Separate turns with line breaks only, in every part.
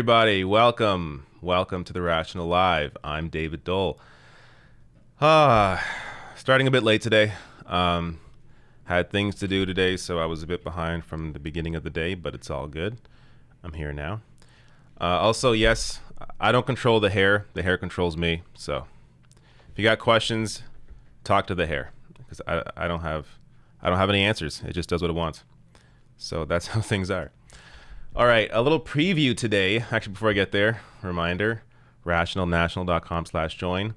everybody. Welcome to the Rational Live. I'm David Dole. Starting a bit late today. Had things to do today, so I was a bit behind from the beginning of the day, but it's all good. I'm here now. Also, yes, I don't control the hair. The hair controls me. So if you got questions, talk to the hair, because I don't have any answers. It just does what it wants. So that's how things are. All right, a little preview today. Actually, before I get there, reminder, rationalnational.com/join.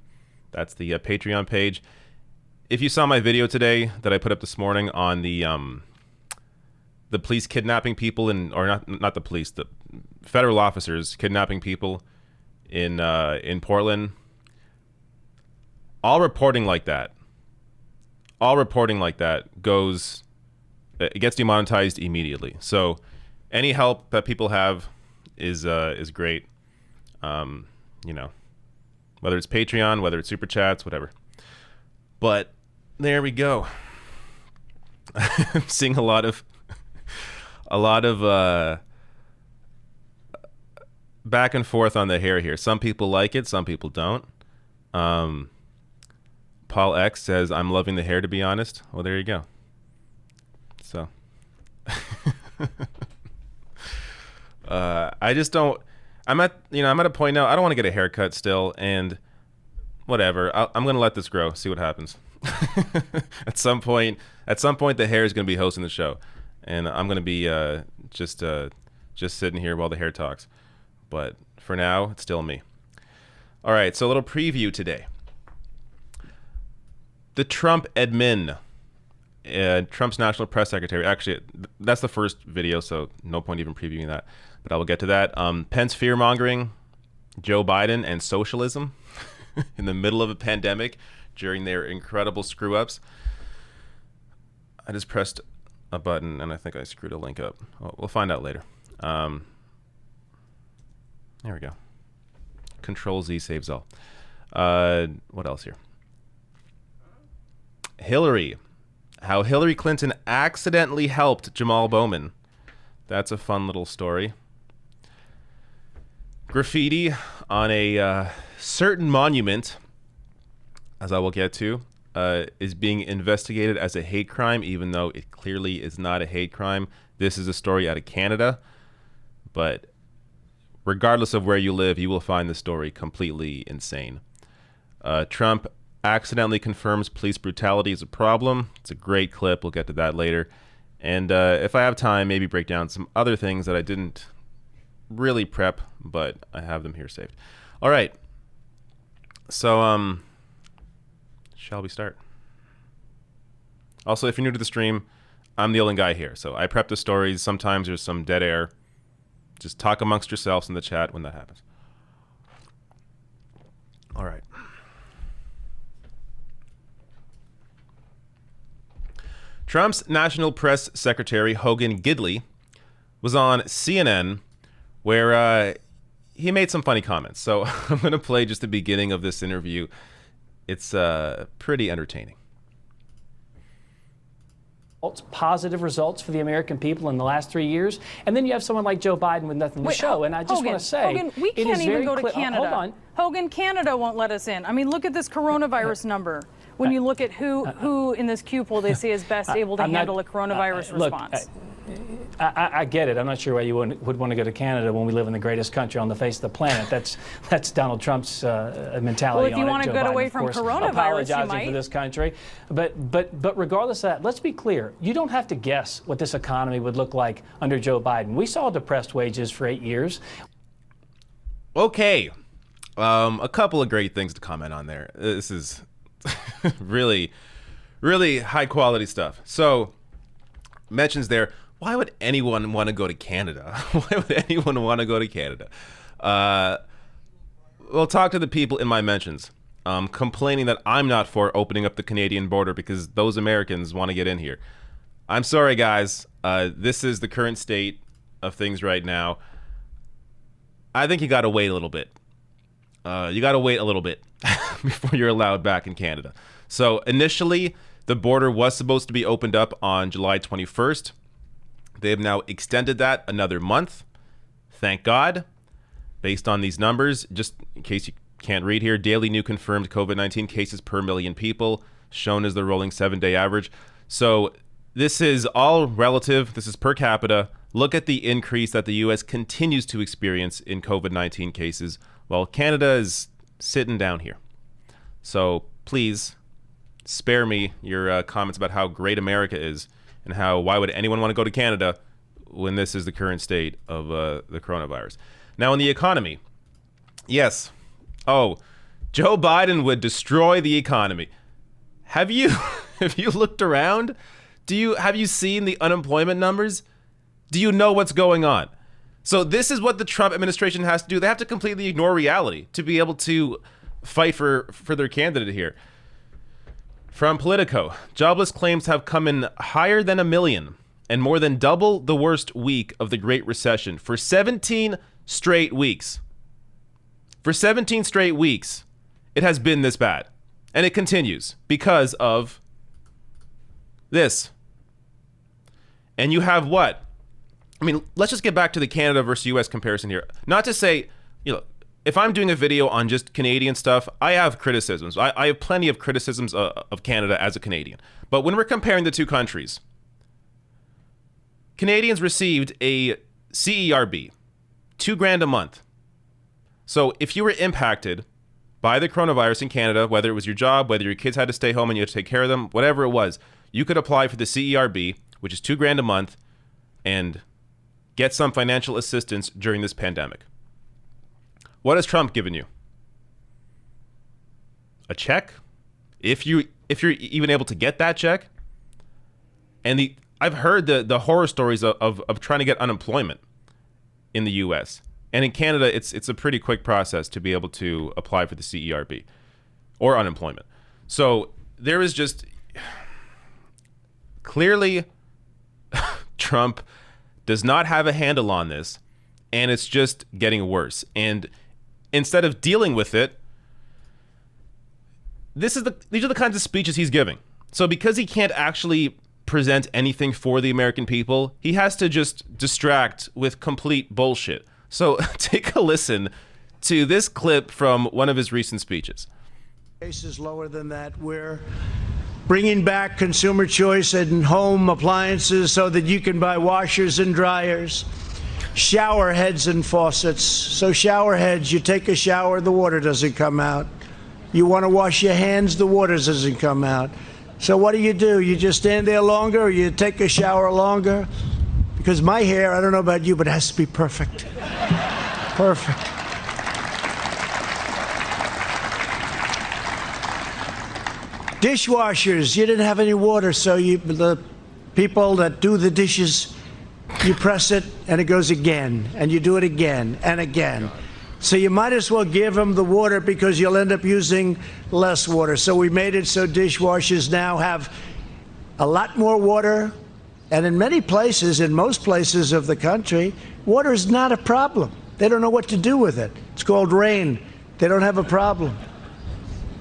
That's the Patreon page. If you saw my video today that I put up this morning on the police kidnapping people not the police, the federal officers kidnapping people in Portland, all reporting like that goes, it gets demonetized immediately. So any help that people have is great. Whether it's Patreon, whether it's Super Chats, whatever. But there we go. I'm seeing a lot of back and forth on the hair here. Some people like it, some people don't. Paul X says, I'm loving the hair, to be honest. Well, there you go. So I just don't. I'm at a point now. I don't want to get a haircut still, and whatever. I'm gonna let this grow. See what happens. At some point, the hair is gonna be hosting the show, and I'm gonna be just sitting here while the hair talks. But for now, it's still me. All right. So a little preview today. The Trump admin. Trump's national press secretary. Actually, that's the first video, so no point even previewing that. But I will get to that. Pence fear-mongering, Joe Biden, and socialism in the middle of a pandemic during their incredible screw-ups. I just pressed a button, and I think I screwed a link up. We'll find out later. There we go. Control-Z saves all. What else here? Hillary. How Hillary Clinton accidentally helped Jamal Bowman. That's a fun little story. Graffiti on a certain monument, as I will get to, is being investigated as a hate crime, even though it clearly is not a hate crime. This is a story out of Canada, but regardless of where you live, you will find the story completely insane. Trump accidentally confirms police brutality is a problem. It's a great clip. We'll get to that later. And if I have time, maybe break down some other things that I didn't really prep, but I have them here saved. All right. So, shall we start? Also, if you're new to the stream, I'm the only guy here. So I prep the stories. Sometimes there's some dead air. Just talk amongst yourselves in the chat when that happens. All right. Trump's national press secretary, Hogan Gidley, was on CNN where he made some funny comments. So I'm going to play just the beginning of this interview. It's pretty entertaining.
Positive results for the American people in the last 3 years, and then you have someone like Joe Biden with nothing to show. And I just want to say,
Hogan, we can't even go to Canada.
Hold on.
Hogan, Canada won't let us in. I mean, look at this coronavirus number. When you look at who in this Q poll they say is best able to handle a coronavirus response.
I get it. I'm not sure why you would want to go to Canada when we live in the greatest country on the face of the planet. That's Donald Trump's mentality.
Well, if you want to get away from coronavirus,
apologizing
you might.
for this country. But regardless of that, let's be clear. You don't have to guess what this economy would look like under Joe Biden. We saw depressed wages for 8 years.
Okay. A couple of great things to comment on there. This is really, really high quality stuff. So, mentions there, why would anyone want to go to Canada? Why would anyone want to go to Canada? Well, talk to the people in my mentions complaining that I'm not for opening up the Canadian border because those Americans want to get in here. I'm sorry, guys. This is the current state of things right now. I think you got to wait a little bit. Before you're allowed back in Canada. So initially, the border was supposed to be opened up on July 21st. They have now extended that another month. Thank God. based on these numbers, just in case you can't read here, daily new confirmed COVID-19 cases per million people, shown as the rolling 7-day average. So this is all relative. This is per capita. Look at the increase that the U.S. continues to experience in COVID-19 cases, while Canada is sitting down here. So please spare me your comments about how great America is and why would anyone want to go to Canada when this is the current state of the coronavirus. Now, in the economy, yes. Oh, Joe Biden would destroy the economy. Have you looked around? Have you seen the unemployment numbers? Do you know what's going on? So this is what the Trump administration has to do. They have to completely ignore reality to be able to fight for their candidate here. From Politico, jobless claims have come in higher than 1 million and more than double the worst week of the Great Recession for 17 straight weeks. For 17 straight weeks, it has been this bad. And it continues because of this. And you have what? I mean, let's just get back to the Canada versus US comparison here. Not to say, if I'm doing a video on just Canadian stuff, I have criticisms. I have plenty of criticisms of Canada as a Canadian. But when we're comparing the two countries, Canadians received a CERB, $2,000 a month. So if you were impacted by the coronavirus in Canada, whether it was your job, whether your kids had to stay home and you had to take care of them, whatever it was, you could apply for the CERB, which is $2,000 a month, and get some financial assistance during this pandemic. What has Trump given you? A check? If you're even able to get that check? And I've heard the horror stories of trying to get unemployment in the US. And in Canada, it's a pretty quick process to be able to apply for the CERB or unemployment. So there is just clearly Trump does not have a handle on this, and it's just getting worse. And instead of dealing with it, these are the kinds of speeches he's giving. So because he can't actually present anything for the American people, he has to just distract with complete bullshit. So take a listen to this clip from one of his recent speeches.
Cases lower than that. We're bringing back consumer choice in home appliances so that you can buy washers and dryers, shower heads and faucets. So shower heads, you take a shower, the water doesn't come out. You want to wash your hands, the water doesn't come out. So what do? You just stand there longer, or you take a shower longer? Because my hair, I don't know about you, but it has to be perfect. Perfect. Dishwashers, you didn't have any water, so the people that do the dishes, you press it and it goes again, and you do it again and again. So you might as well give them the water because you'll end up using less water. So we made it so dishwashers now have a lot more water, and in many places, in most places of the country, water is not a problem. They don't know what to do with it. It's called rain. They don't have a problem.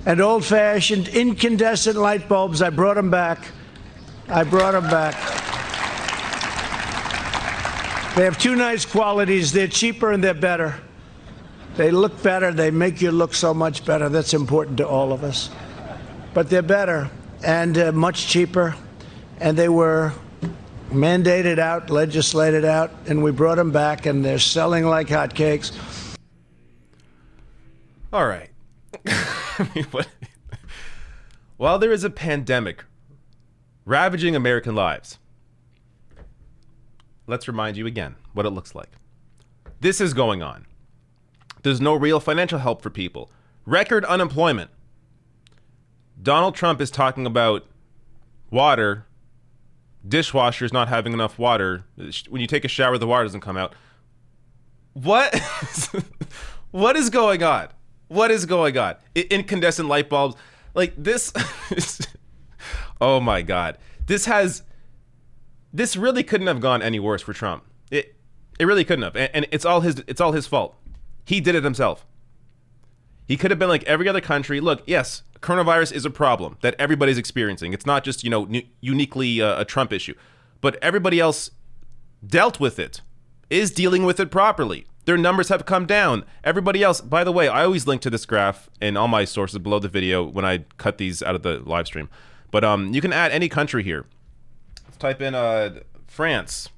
And old-fashioned incandescent light bulbs, I brought them back. They have two nice qualities. They're cheaper and they're better. They look better. They make you look so much better. That's important to all of us. But they're better and much cheaper. And they were mandated out, legislated out, and we brought them back, and they're selling like hotcakes.
All right. I mean, while there is a pandemic ravaging American lives, let's remind you again what it looks like. This is going on. There's no real financial help for people. Record unemployment. Donald Trump is talking about water, dishwashers not having enough water. When you take a shower, the water doesn't come out. What? What is going on? What is going on? Incandescent light bulbs. Like this. Oh my God. This really couldn't have gone any worse for Trump. It really couldn't have. And it's all his fault. He did it himself. He could have been like every other country. Look, yes, coronavirus is a problem that everybody's experiencing. It's not just, uniquely a Trump issue, but everybody else dealt with it, is dealing with it properly. Their numbers have come down. Everybody else, by the way, I always link to this graph in all my sources below the video when I cut these out of the live stream. But you can add any country here. Let's type in France.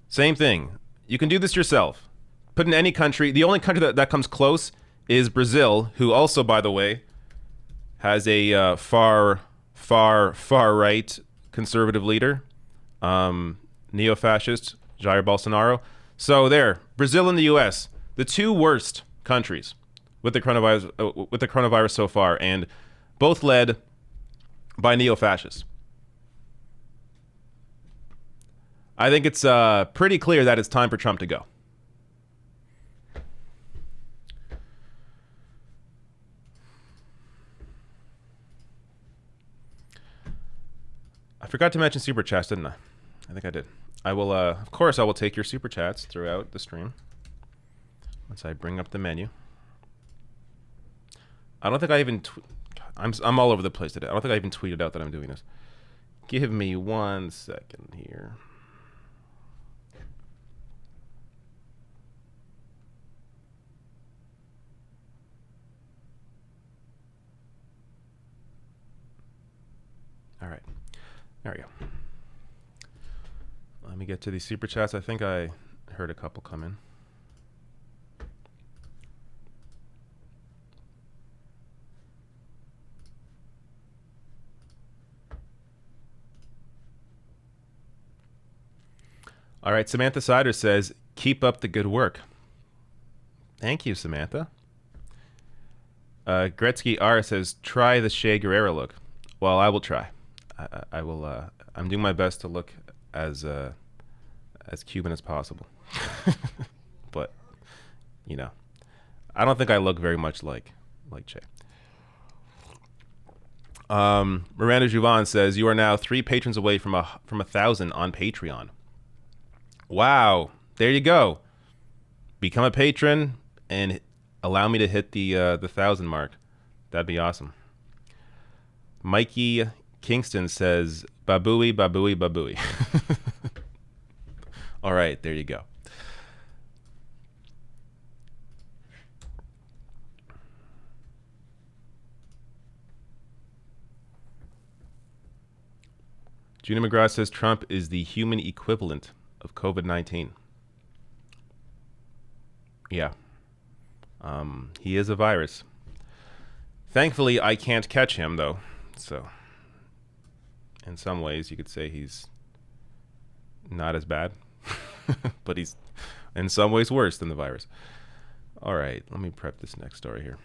Same thing. You can do this yourself. Put in any country. The only country that comes close is Brazil, who also, by the way, has a far right conservative leader. Neo-fascist Jair Bolsonaro. So there, Brazil and the U.S., the two worst countries with the coronavirus so far, and both led by neo-fascists. I think it's pretty clear that it's time for Trump to go. I forgot to mention super chats, didn't I? I think I did. I will, of course, I will take your super chats throughout the stream once I bring up the menu. I don't think I even... I'm all over the place today. I don't think I even tweeted out that I'm doing this. Give me 1 second here. All right. There we go. Let me get to these super chats. I think I heard a couple come in. All right, Samantha Sider says, keep up the good work. Thank you, Samantha. Gretzky R says, try the Che Guerrero look. Well, I will try. I will. I'm doing my best to look as Cuban as possible. But, you know, I don't think I look very much like Che. Miranda Juvan says, you are now 3 patrons away from 1,000 on Patreon. Wow. There you go. Become a patron and allow me to hit the 1,000 mark. That'd be awesome. Mikey Kingston says, babooey, babooey, babooey. All right, there you go. Gina McGrath says Trump is the human equivalent of COVID-19. Yeah. He is a virus. Thankfully, I can't catch him, though. So, in some ways, you could say he's not as bad. But he's, in some ways, worse than the virus. All right, let me prep this next story here.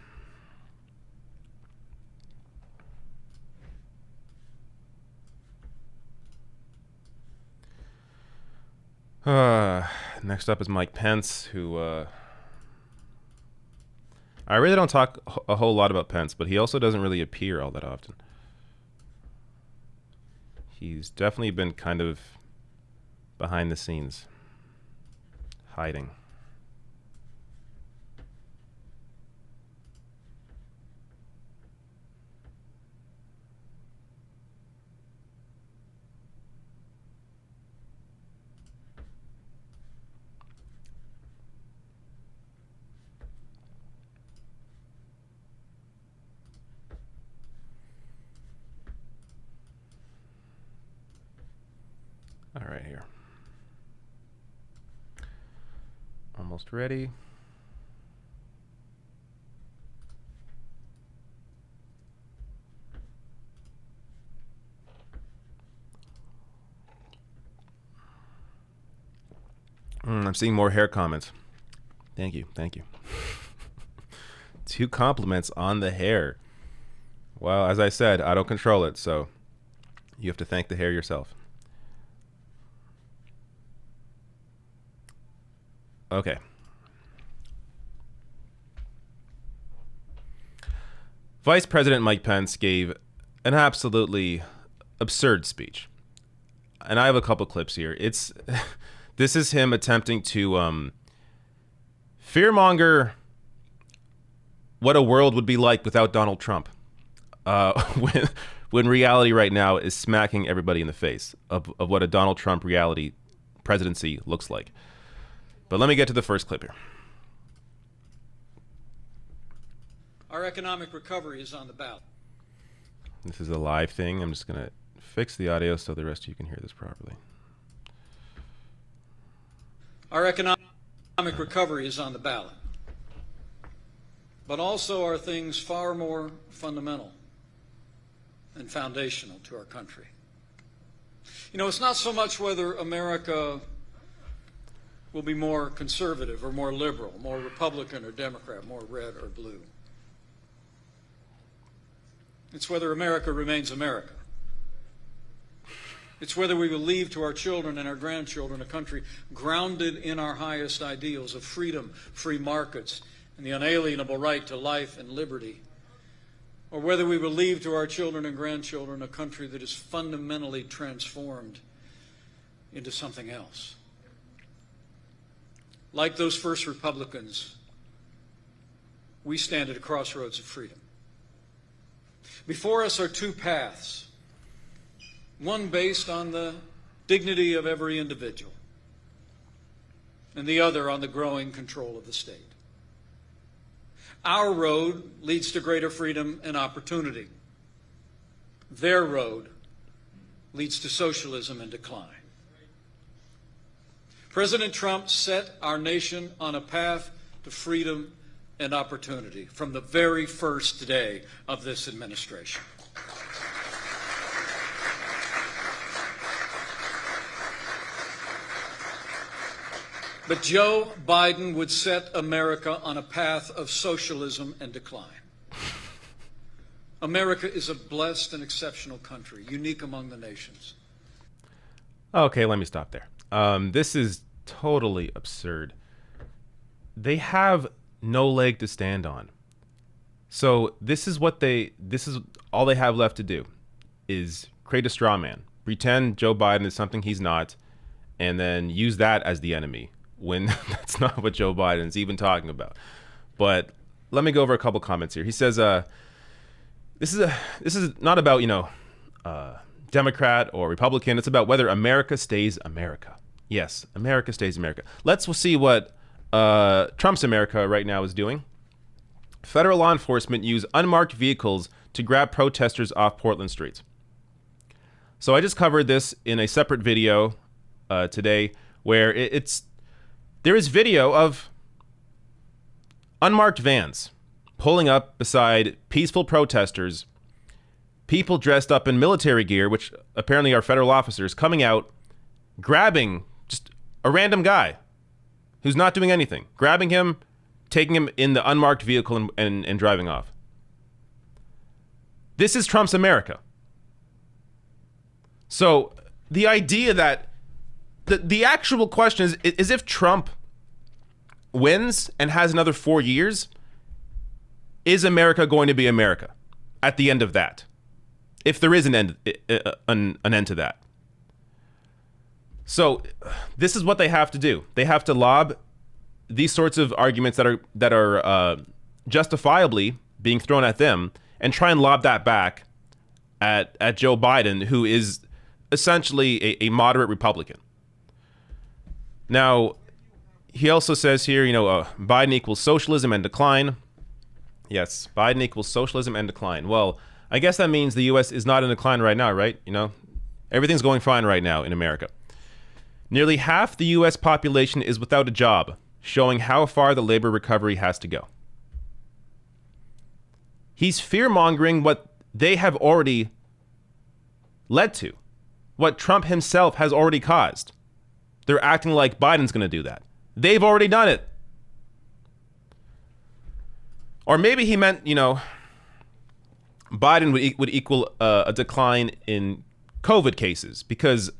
Next up is Mike Pence, who I really don't talk a whole lot about Pence, but he also doesn't really appear all that often. He's definitely been kind of behind the scenes, hiding. All right, here. Almost ready. I'm seeing more hair comments. Thank you, thank you. 2 compliments on the hair. Well, as I said, I don't control it, so you have to thank the hair yourself. Okay. Vice President Mike Pence gave an absolutely absurd speech. And I have a couple clips here. This is him attempting to fear-monger what a world would be like without Donald Trump. When reality right now is smacking everybody in the face of what a Donald Trump reality presidency looks like. But let me get to the first clip here.
Our economic recovery is on the ballot.
This is a live thing. I'm just going to fix the audio so the rest of you can hear this properly.
Our economic recovery is on the ballot. But also are things far more fundamental and foundational to our country. You know, it's not so much whether America will be more conservative or more liberal, more Republican or Democrat, more red or blue. It's whether America remains America. It's whether we will leave to our children and our grandchildren a country grounded in our highest ideals of freedom, free markets, and the unalienable right to life and liberty, or whether we will leave to our children and grandchildren a country that is fundamentally transformed into something else. Like those first Republicans, we stand at a crossroads of freedom. Before us are two paths, one based on the dignity of every individual, and the other on the growing control of the state. Our road leads to greater freedom and opportunity. Their road leads to socialism and decline. President Trump set our nation on a path to freedom and opportunity from the very first day of this administration. But Joe Biden would set America on a path of socialism and decline. America is a blessed and exceptional country, unique among the nations.
Okay, let me stop there. This is totally absurd. They have no leg to stand on. So this is all they have left to do is create a straw man, pretend Joe Biden is something he's not, and then use that as the enemy when that's not what Joe Biden's even talking about. But let me go over a couple comments here. He says, this is not about, Democrat or Republican. It's about whether America stays America. Yes, America stays America. Let's see what Trump's America right now is doing. Federal law enforcement use unmarked vehicles to grab protesters off Portland streets. So I just covered this in a separate video today where there is video of unmarked vans pulling up beside peaceful protesters, people dressed up in military gear, which apparently are federal officers, coming out, grabbing just a random guy who's not doing anything, grabbing him, taking him in the unmarked vehicle and driving off. This is Trump's America. So the idea that the actual question is if Trump wins and has another 4 years, is America going to be America at the end of that? If there is an end to that. So this is what they have to do. They have to lob these sorts of arguments that are justifiably being thrown at them and try and lob that back at Joe Biden, who is essentially a moderate Republican. Now, he also says here, Biden equals socialism and decline. Yes, Biden equals socialism and decline. Well, I guess that means the U.S. is not in decline right now, right? Everything's going fine right now in America. Nearly half the U.S. population is without a job, showing how far the labor recovery has to go. He's fear-mongering what they have already led to, what Trump himself has already caused. They're acting like Biden's going to do that. They've already done it. Or maybe he meant, Biden would equal a decline in COVID cases, because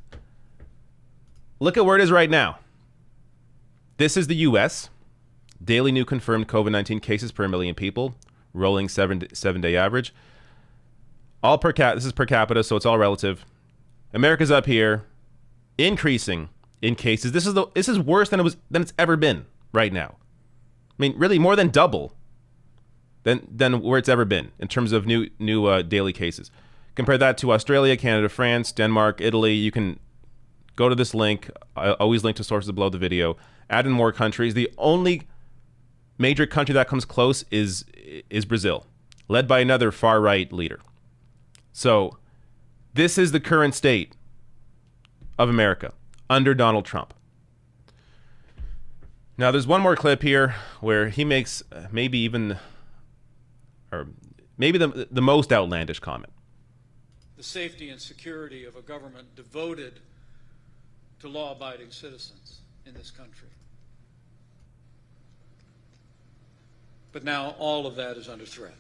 look at where it is right now. This is the U.S. Daily new confirmed COVID-19 cases per million people, rolling seven-day average. This is per capita, so it's all relative. America's up here, increasing in cases. This is worse than it's ever been right now. I mean, really more than double than where it's ever been in terms of new daily cases. Compare that to Australia, Canada, France, Denmark, Italy. You can go to this link. I always link to sources below the video. Add in more countries. The only major country that comes close is Brazil, led by another far-right leader. So this is the current state of America under Donald Trump. Now, there's one more clip here where he makes maybe the most outlandish comment.
The safety and security of a government devoted to law-abiding citizens in this country. But now all of that is under threat.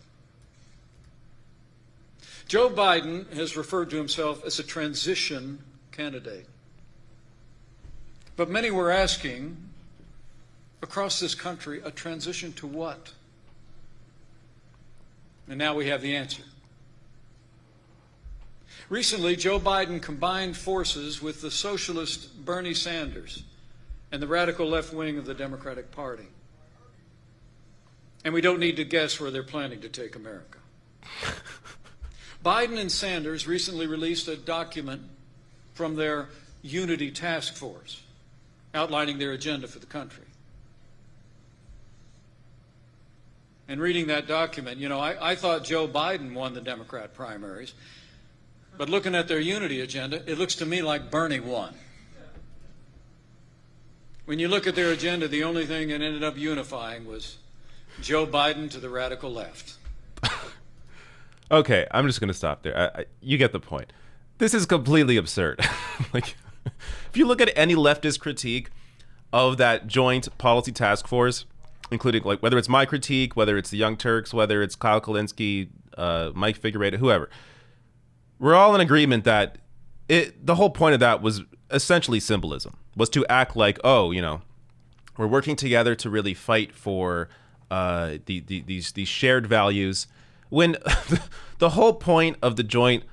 Joe Biden has referred to himself as a transition candidate. But many were asking, across this country, a transition to what? And now we have the answer. Recently, Joe Biden combined forces with the socialist Bernie Sanders and the radical left wing of the Democratic Party. And we don't need to guess where they're planning to take America. Biden and Sanders recently released a document from their Unity Task Force outlining their agenda for the country. And reading that document, you know, I thought Joe Biden won the Democrat primaries, but looking at their unity agenda, it looks to me like Bernie won. When you look at their agenda, the only thing that ended up unifying was Joe Biden to the radical left.
Okay, I'm just going to stop there. You get the point. This is completely absurd. Like, if you look at any leftist critique of that joint policy task force, including like whether it's my critique, whether it's the Young Turks, whether it's Kyle Kulinski, Mike Figueredo, whoever, we're all in agreement that the whole point of that was essentially symbolism, was to act like, oh, you know, we're working together to really fight for these shared values, when the whole point of the joint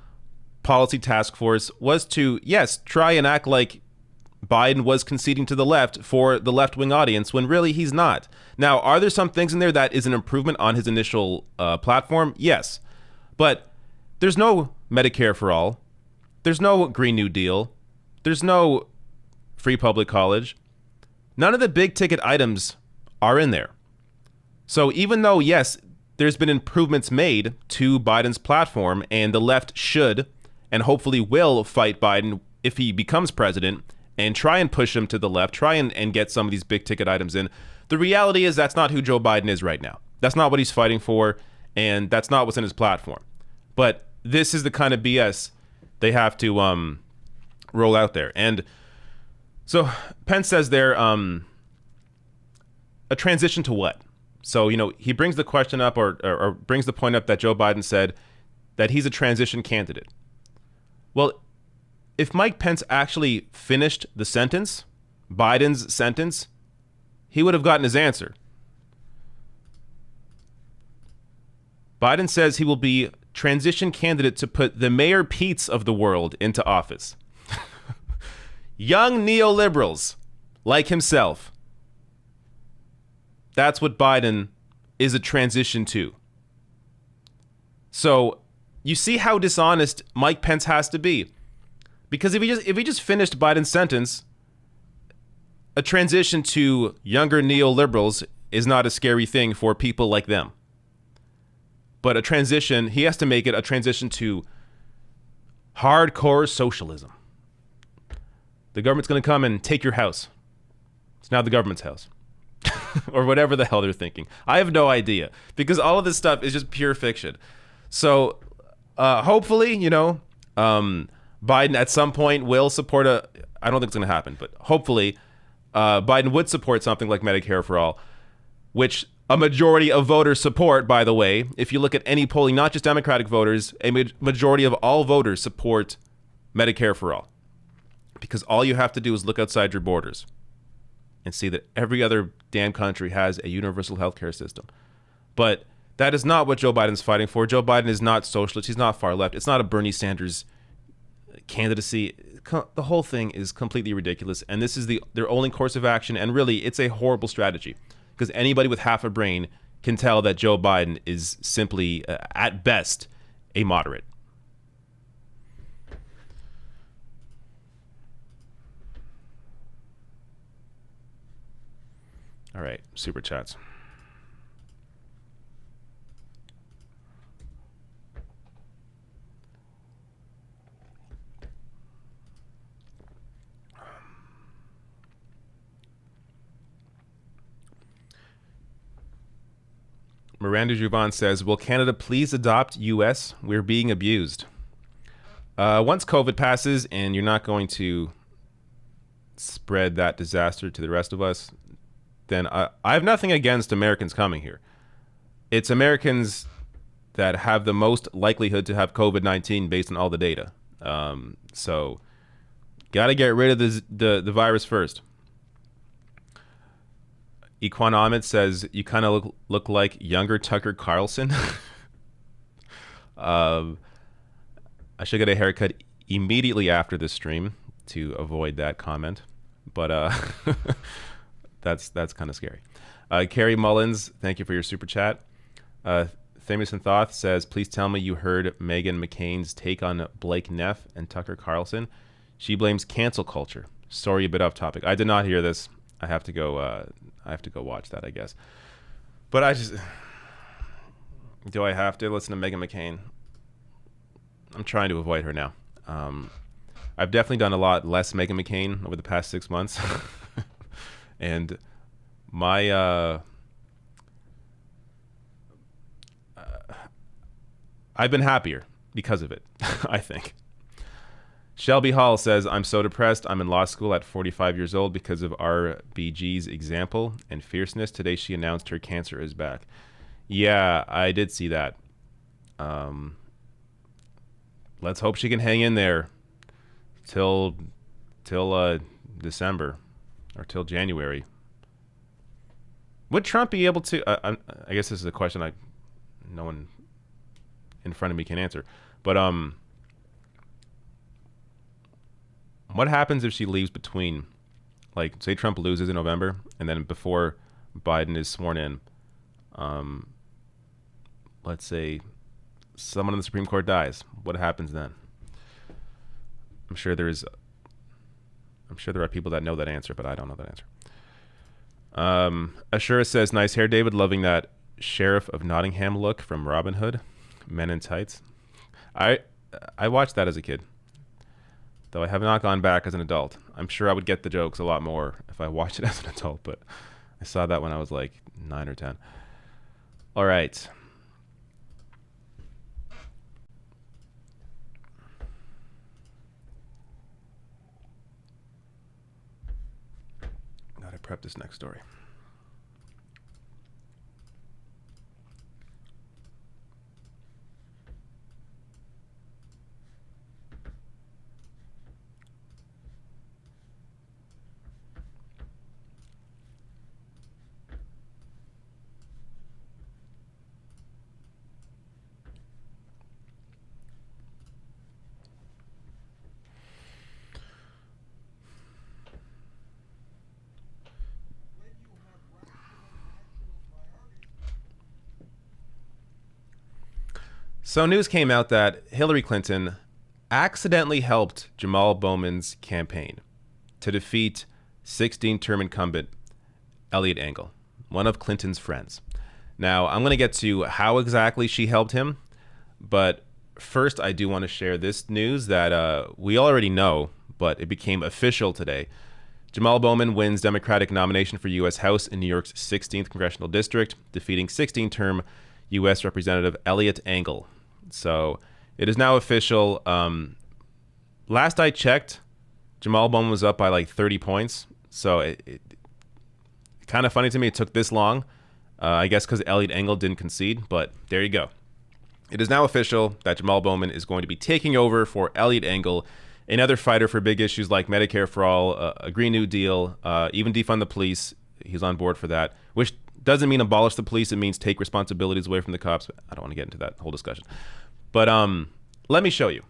policy task force was to, yes, try and act like Biden was conceding to the left for the left-wing audience when really he's not. Now, are there some things in there that is an improvement on his initial platform? Yes. But there's no Medicare for all. There's no Green New Deal. There's no free public college. None of the big ticket items are in there. So even though, yes, there's been improvements made to Biden's platform, and the left should and hopefully will fight Biden if he becomes president and try and push him to the left, try and get some of these big ticket items in. The reality is that's not who Joe Biden is right now. That's not what he's fighting for, and that's not what's in his platform. But this is the kind of BS they have to roll out there. And so Pence says there, a transition to what? So, you know, he brings the question up or brings the point up that Joe Biden said that he's a transition candidate. Well, if Mike Pence actually finished the sentence, Biden's sentence, he would have gotten his answer. Biden says he will be transition candidate to put the Mayor Petes of the world into office. Young neoliberals like himself. That's what Biden is a transition to. So you see how dishonest Mike Pence has to be. Because if he just finished Biden's sentence, a transition to younger neoliberals is not a scary thing for people like them. But a transition, he has to make it a transition to hardcore socialism. The government's going to come and take your house. It's now the government's house. Or whatever the hell they're thinking. I have no idea. Because all of this stuff is just pure fiction. So hopefully, you know, Biden at some point will support I don't think it's going to happen, but hopefully Biden would support something like Medicare for all, which a majority of voters support, by the way. If you look at any polling, not just Democratic voters, a majority of all voters support Medicare for all. Because all you have to do is look outside your borders and see that every other damn country has a universal healthcare system. But that is not what Joe Biden's fighting for. Joe Biden is not socialist. He's not far left. It's not a Bernie Sanders candidacy. The whole thing is completely ridiculous. And this is their only course of action. And really, it's a horrible strategy. Because anybody with half a brain can tell that Joe Biden is simply, at best, a moderate. All right, super chats. Miranda Juvan says, will Canada please adopt U.S.? We're being abused. Once COVID passes and you're not going to spread that disaster to the rest of us, then I have nothing against Americans coming here. It's Americans that have the most likelihood to have COVID-19 based on all the data. So got to get rid of the virus first. Equanomit says, you kind of look like younger Tucker Carlson. I should get a haircut immediately after this stream to avoid that comment. But that's kind of scary. Carrie Mullins, thank you for your super chat. Famous and Thoth says, please tell me you heard Meghan McCain's take on Blake Neff and Tucker Carlson. She blames cancel culture. Sorry, a bit off topic. I did not hear this. I have to go watch that, I guess. But do I have to listen to Meghan McCain? I'm trying to avoid her now. I've definitely done a lot less Meghan McCain over the past 6 months. And my I've been happier because of it, I think. Shelby Hall says, I'm so depressed. I'm in law school at 45 years old because of RBG's example and fierceness. Today she announced her cancer is back. Yeah, I did see that. Let's hope she can hang in there till December or till January. Would Trump be able to? I guess this is a question no one in front of me can answer. But what happens if she leaves between, like, say Trump loses in November and then before Biden is sworn in, let's say someone on the Supreme Court dies. What happens then? I'm sure there are people that know that answer, but I don't know that answer. Ashura says, nice hair, David. Loving that Sheriff of Nottingham look from Robin Hood. Men in tights. I watched that as a kid, though I have not gone back as an adult. I'm sure I would get the jokes a lot more if I watched it as an adult, but I saw that when I was like 9 or 10. All right. Gotta prep this next story. So news came out that Hillary Clinton accidentally helped Jamal Bowman's campaign to defeat 16-term incumbent Eliot Engel, one of Clinton's friends. Now, I'm going to get to how exactly she helped him, but first I do want to share this news that we already know, but it became official today. Jamal Bowman wins Democratic nomination for U.S. House in New York's 16th Congressional District, defeating 16-term U.S. Representative Eliot Engel. So it is now official. Last I checked, Jamal Bowman was up by like 30 points. So it kind of funny to me it took this long. I guess because Eliot Engel didn't concede, but there you go. It is now official that Jamal Bowman is going to be taking over for Eliot Engel, another fighter for big issues like Medicare for all, a Green New Deal, even defund the police. He's on board for that, which doesn't mean abolish the police. It means take responsibilities away from the cops. I don't want to get into that whole discussion. But let me show you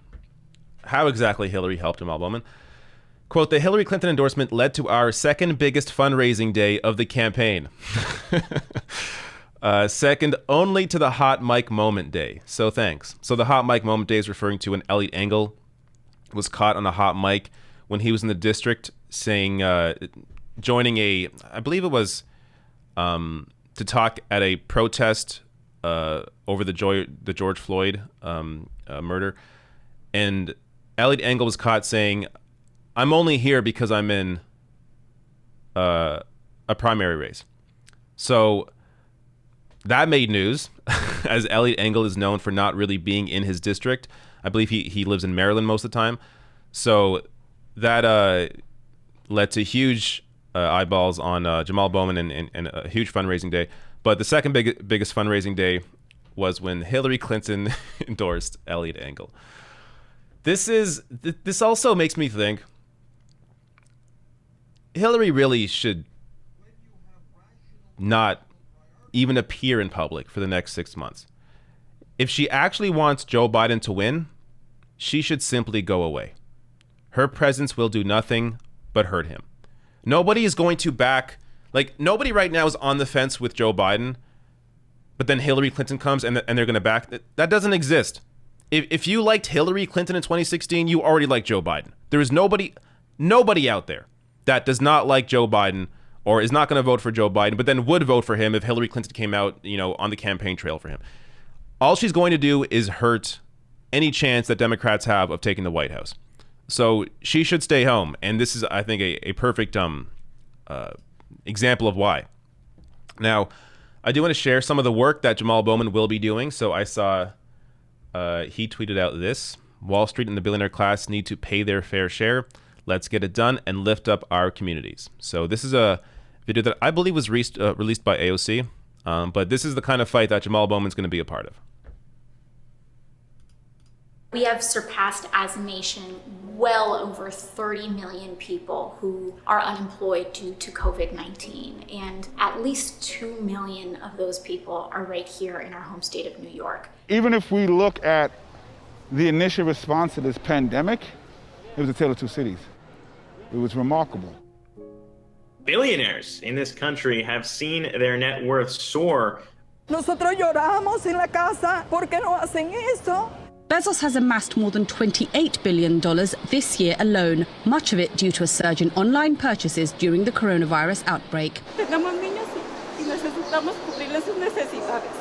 how exactly Hillary helped Jamal Bowman. Quote, the Hillary Clinton endorsement led to our second biggest fundraising day of the campaign. Second only to the hot mic moment day. So thanks. So the hot mic moment day is referring to when Eliot Engel was caught on a hot mic when he was in the district saying, joining I believe it was to talk at a protest over the George Floyd murder. And Elliot Engel was caught saying, "I'm only here because I'm in a primary race." So that made news, as Elliot Engel is known for not really being in his district. I believe he lives in Maryland most of the time. So that led to huge eyeballs on Jamal Bowman and a huge fundraising day. But the second biggest fundraising day was when Hillary Clinton endorsed Elliot Engel. This also makes me think Hillary really should not even appear in public for the next 6 months. If she actually wants Joe Biden to win, she should simply go away. Her presence will do nothing but hurt him. Nobody is going to back, nobody right now is on the fence with Joe Biden, but then Hillary Clinton comes and they're going to back. That doesn't exist. If you liked Hillary Clinton in 2016, you already like Joe Biden. There is nobody out there that does not like Joe Biden or is not going to vote for Joe Biden, but then would vote for him if Hillary Clinton came out, on the campaign trail for him. All she's going to do is hurt any chance that Democrats have of taking the White House. So she should stay home. And this is, I think, a perfect example of why. Now, I do want to share some of the work that Jamal Bowman will be doing. So I saw he tweeted out this: "Wall Street and the billionaire class need to pay their fair share. Let's get it done and lift up our communities." So this is a video that I believe was released by AOC. But this is the kind of fight that Jamal Bowman's going to be a part of.
We have surpassed as a nation well over 30 million people who are unemployed due to COVID-19. And at least 2 million of those people are right here in our home state of New York.
Even if we look at the initial response to this pandemic, it was a tale of two cities. It was remarkable.
Billionaires in this country have seen their net worth soar.
Nosotros lloramos en la casa. ¿Por qué no hacen eso?
Bezos has amassed more than $28 billion this year alone, much of it due to a surge in online purchases during the coronavirus outbreak.
Tenemos niños y necesitamos cubrirles sus necesidades.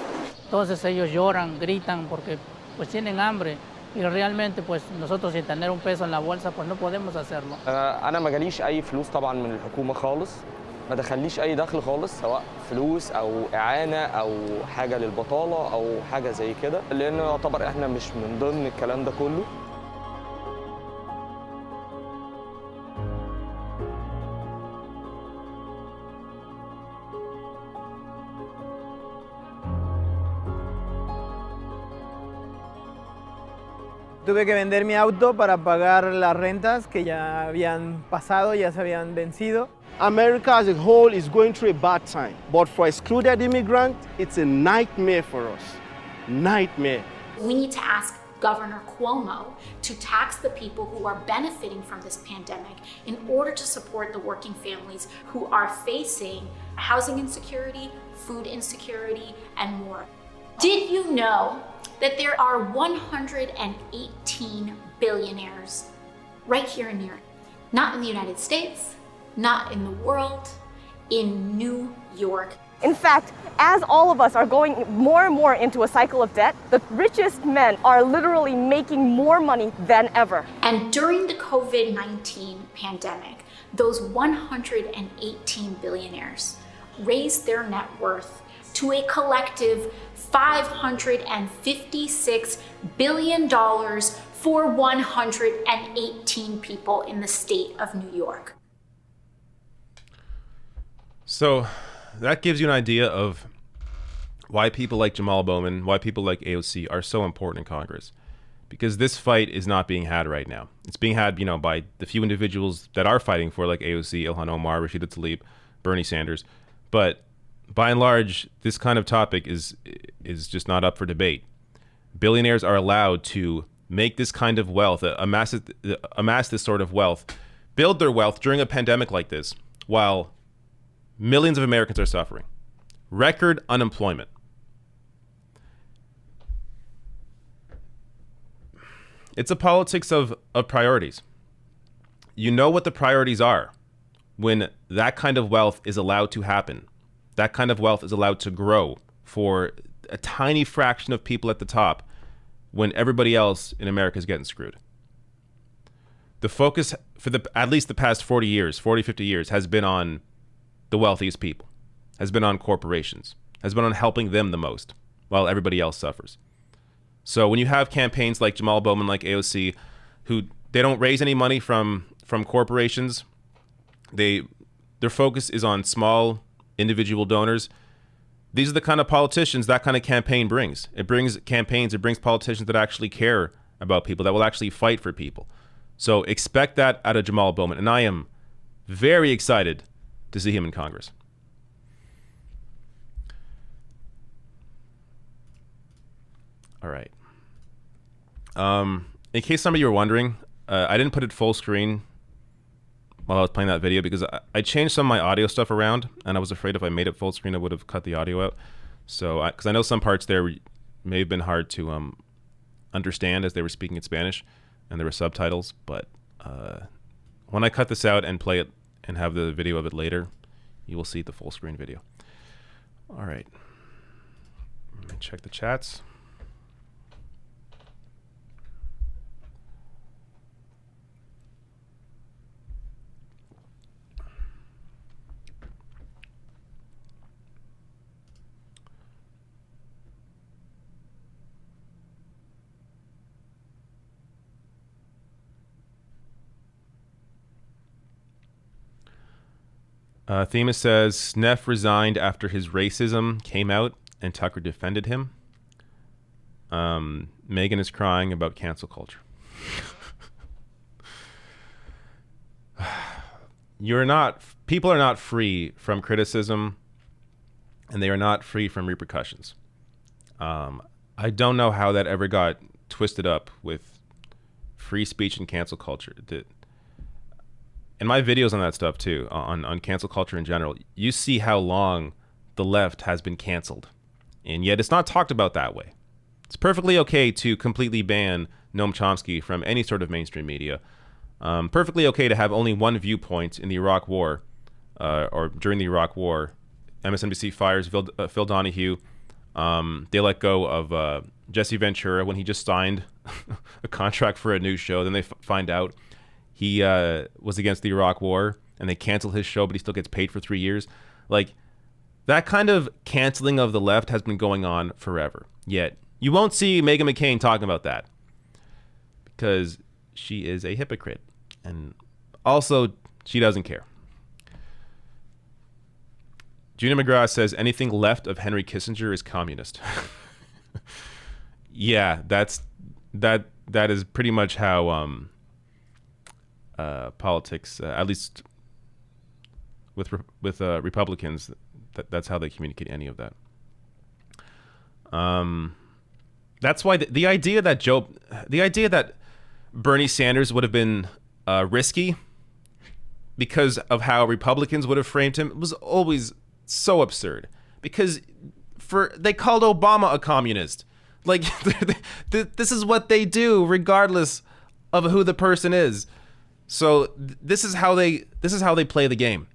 Entonces ellos lloran, gritan porque pues tienen hambre y realmente pues nosotros sin tener un peso en la bolsa pues no podemos hacerlo.
أنا ما جاليش أي فلوس طبعا من الحكومة خالص. ما دخليش أي دخل خالص سواء فلوس أو إعانة أو حاجة للبطالة أو حاجة زي كده لأنه يعتبر إحنا مش من ضمن الكلام ده كله.
Tuve que vender mi auto para pagar las rentas que ya habían pasado, ya se habían vencido.
America as a whole is going through a bad time, but for excluded immigrants, it's a nightmare for us. Nightmare.
We need to ask Governor Cuomo to tax the people who are benefiting from this pandemic in order to support the working families who are facing housing insecurity, food insecurity, and more. Did you know that there are 118 billionaires right here in New York? Not in the United States, not in the world, in New York.
In fact, as all of us are going more and more into a cycle of debt, the richest men are literally making more money than ever.
And during the COVID-19 pandemic, those 118 billionaires raised their net worth to a collective $556 billion for 118 people in the state of New York.
So that gives you an idea of why people like Jamal Bowman, why people like AOC are so important in Congress. Because this fight is not being had right now. It's being had, by the few individuals that are fighting for, like AOC, Ilhan Omar, Rashida Tlaib, Bernie Sanders. But by and large, this kind of topic is just not up for debate. Billionaires are allowed to make this kind of wealth, amass this sort of wealth, build their wealth during a pandemic like this, while millions of Americans are suffering. Record unemployment. It's a politics of priorities. You know what the priorities are when that kind of wealth is allowed to happen That kind of wealth is allowed to grow for a tiny fraction of people at the top when everybody else in America is getting screwed. The focus for at least the past 40 years, 40, 50 years, has been on the wealthiest people, has been on corporations, has been on helping them the most while everybody else suffers. So when you have campaigns like Jamal Bowman, like AOC, who they don't raise any money from corporations, their focus is on small individual donors. These are the kind of politicians that kind of campaign brings. It brings campaigns, it brings politicians that actually care about people, that will actually fight for people. So expect that out of Jamal Bowman. And I am very excited to see him in Congress. All right. In case some of you were wondering, I didn't put it full screen while I was playing that video because I changed some of my audio stuff around, and I was afraid if I made it full screen, I would have cut the audio out. So, because I know some parts there may have been hard to understand as they were speaking in Spanish, and there were subtitles. But when I cut this out and play it and have the video of it later, you will see the full screen video. All right. Let me check the chats. Thema says, Neff resigned after his racism came out and Tucker defended him. Megan is crying about cancel culture. People are not free from criticism, and they are not free from repercussions. I don't know how that ever got twisted up with free speech and cancel culture. And my videos on that stuff too, on cancel culture in general, you see how long the left has been canceled. And yet it's not talked about that way. It's perfectly okay to completely ban Noam Chomsky from any sort of mainstream media. Perfectly okay to have only one viewpoint in the Iraq War, or during the Iraq War. MSNBC fires Phil Donahue. They let go of Jesse Ventura when he just signed a contract for a news show. Then they find out he was against the Iraq War, and they cancel his show, but he still gets paid for 3 years. Like, that kind of canceling of the left has been going on forever. Yet, you won't see Meghan McCain talking about that because she is a hypocrite. And also, she doesn't care. Junior McGrath says, anything left of Henry Kissinger is communist. Yeah, that is pretty much how politics, at least with Republicans, that's how they communicate any of that. That's why the idea that Bernie Sanders would have been risky because of how Republicans would have framed him was always so absurd. Because they called Obama a communist. Like, this is what they do regardless of who the person is. So this is how they play the game.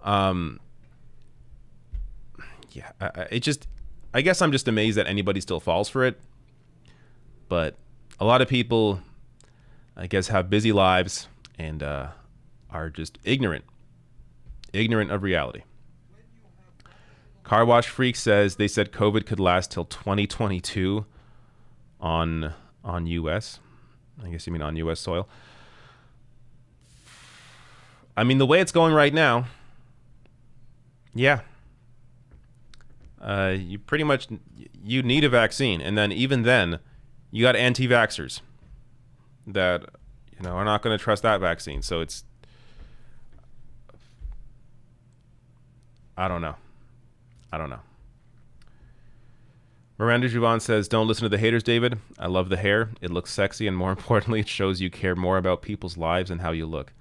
Yeah, I guess I'm just amazed that anybody still falls for it. But a lot of people, I guess, have busy lives and are just ignorant of reality. Car Wash Freak says they said COVID could last till 2022 on U.S. I guess you mean on U.S. soil. I mean, the way it's going right now, yeah. You pretty much, you need a vaccine. And then even then, you got anti-vaxxers that, are not going to trust that vaccine. So it's, I don't know. Miranda Juvan says, don't listen to the haters, David. I love the hair. It looks sexy. And more importantly, it shows you care more about people's lives and how you look.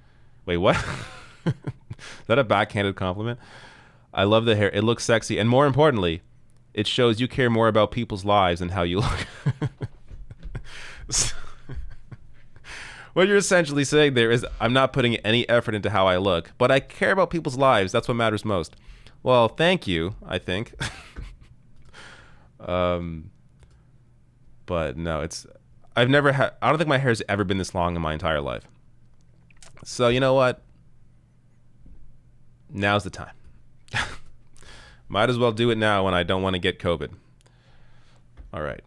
Wait, what? Is that a backhanded compliment? I love the hair. It looks sexy. And more importantly, it shows you care more about people's lives and how you look. What you're essentially saying there is, I'm not putting any effort into how I look, but I care about people's lives. That's what matters most. Well, thank you, I think. But no, I don't think my hair's ever been this long in my entire life. So you know what? Now's the time. Might as well do it now when I don't want to get COVID. All right.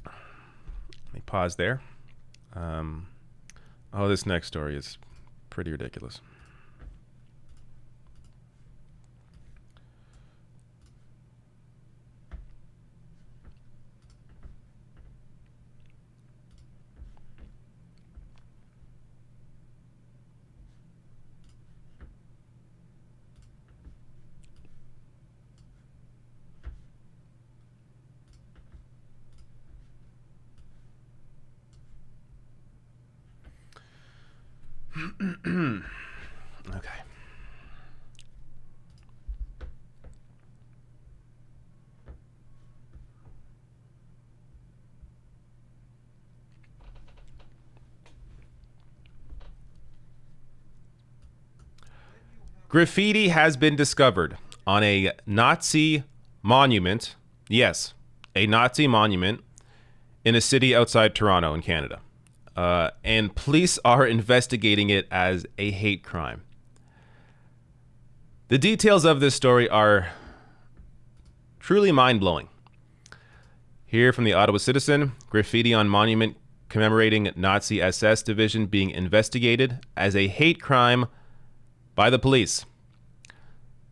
Let me pause there. This next story is pretty ridiculous. Okay. Graffiti has been discovered on a Nazi monument. Yes, a Nazi monument in a city outside Toronto in Canada. And police are investigating it as a hate crime. The details of this story are truly mind-blowing. Here from the Ottawa Citizen, graffiti on monument commemorating Nazi SS division being investigated as a hate crime by the police.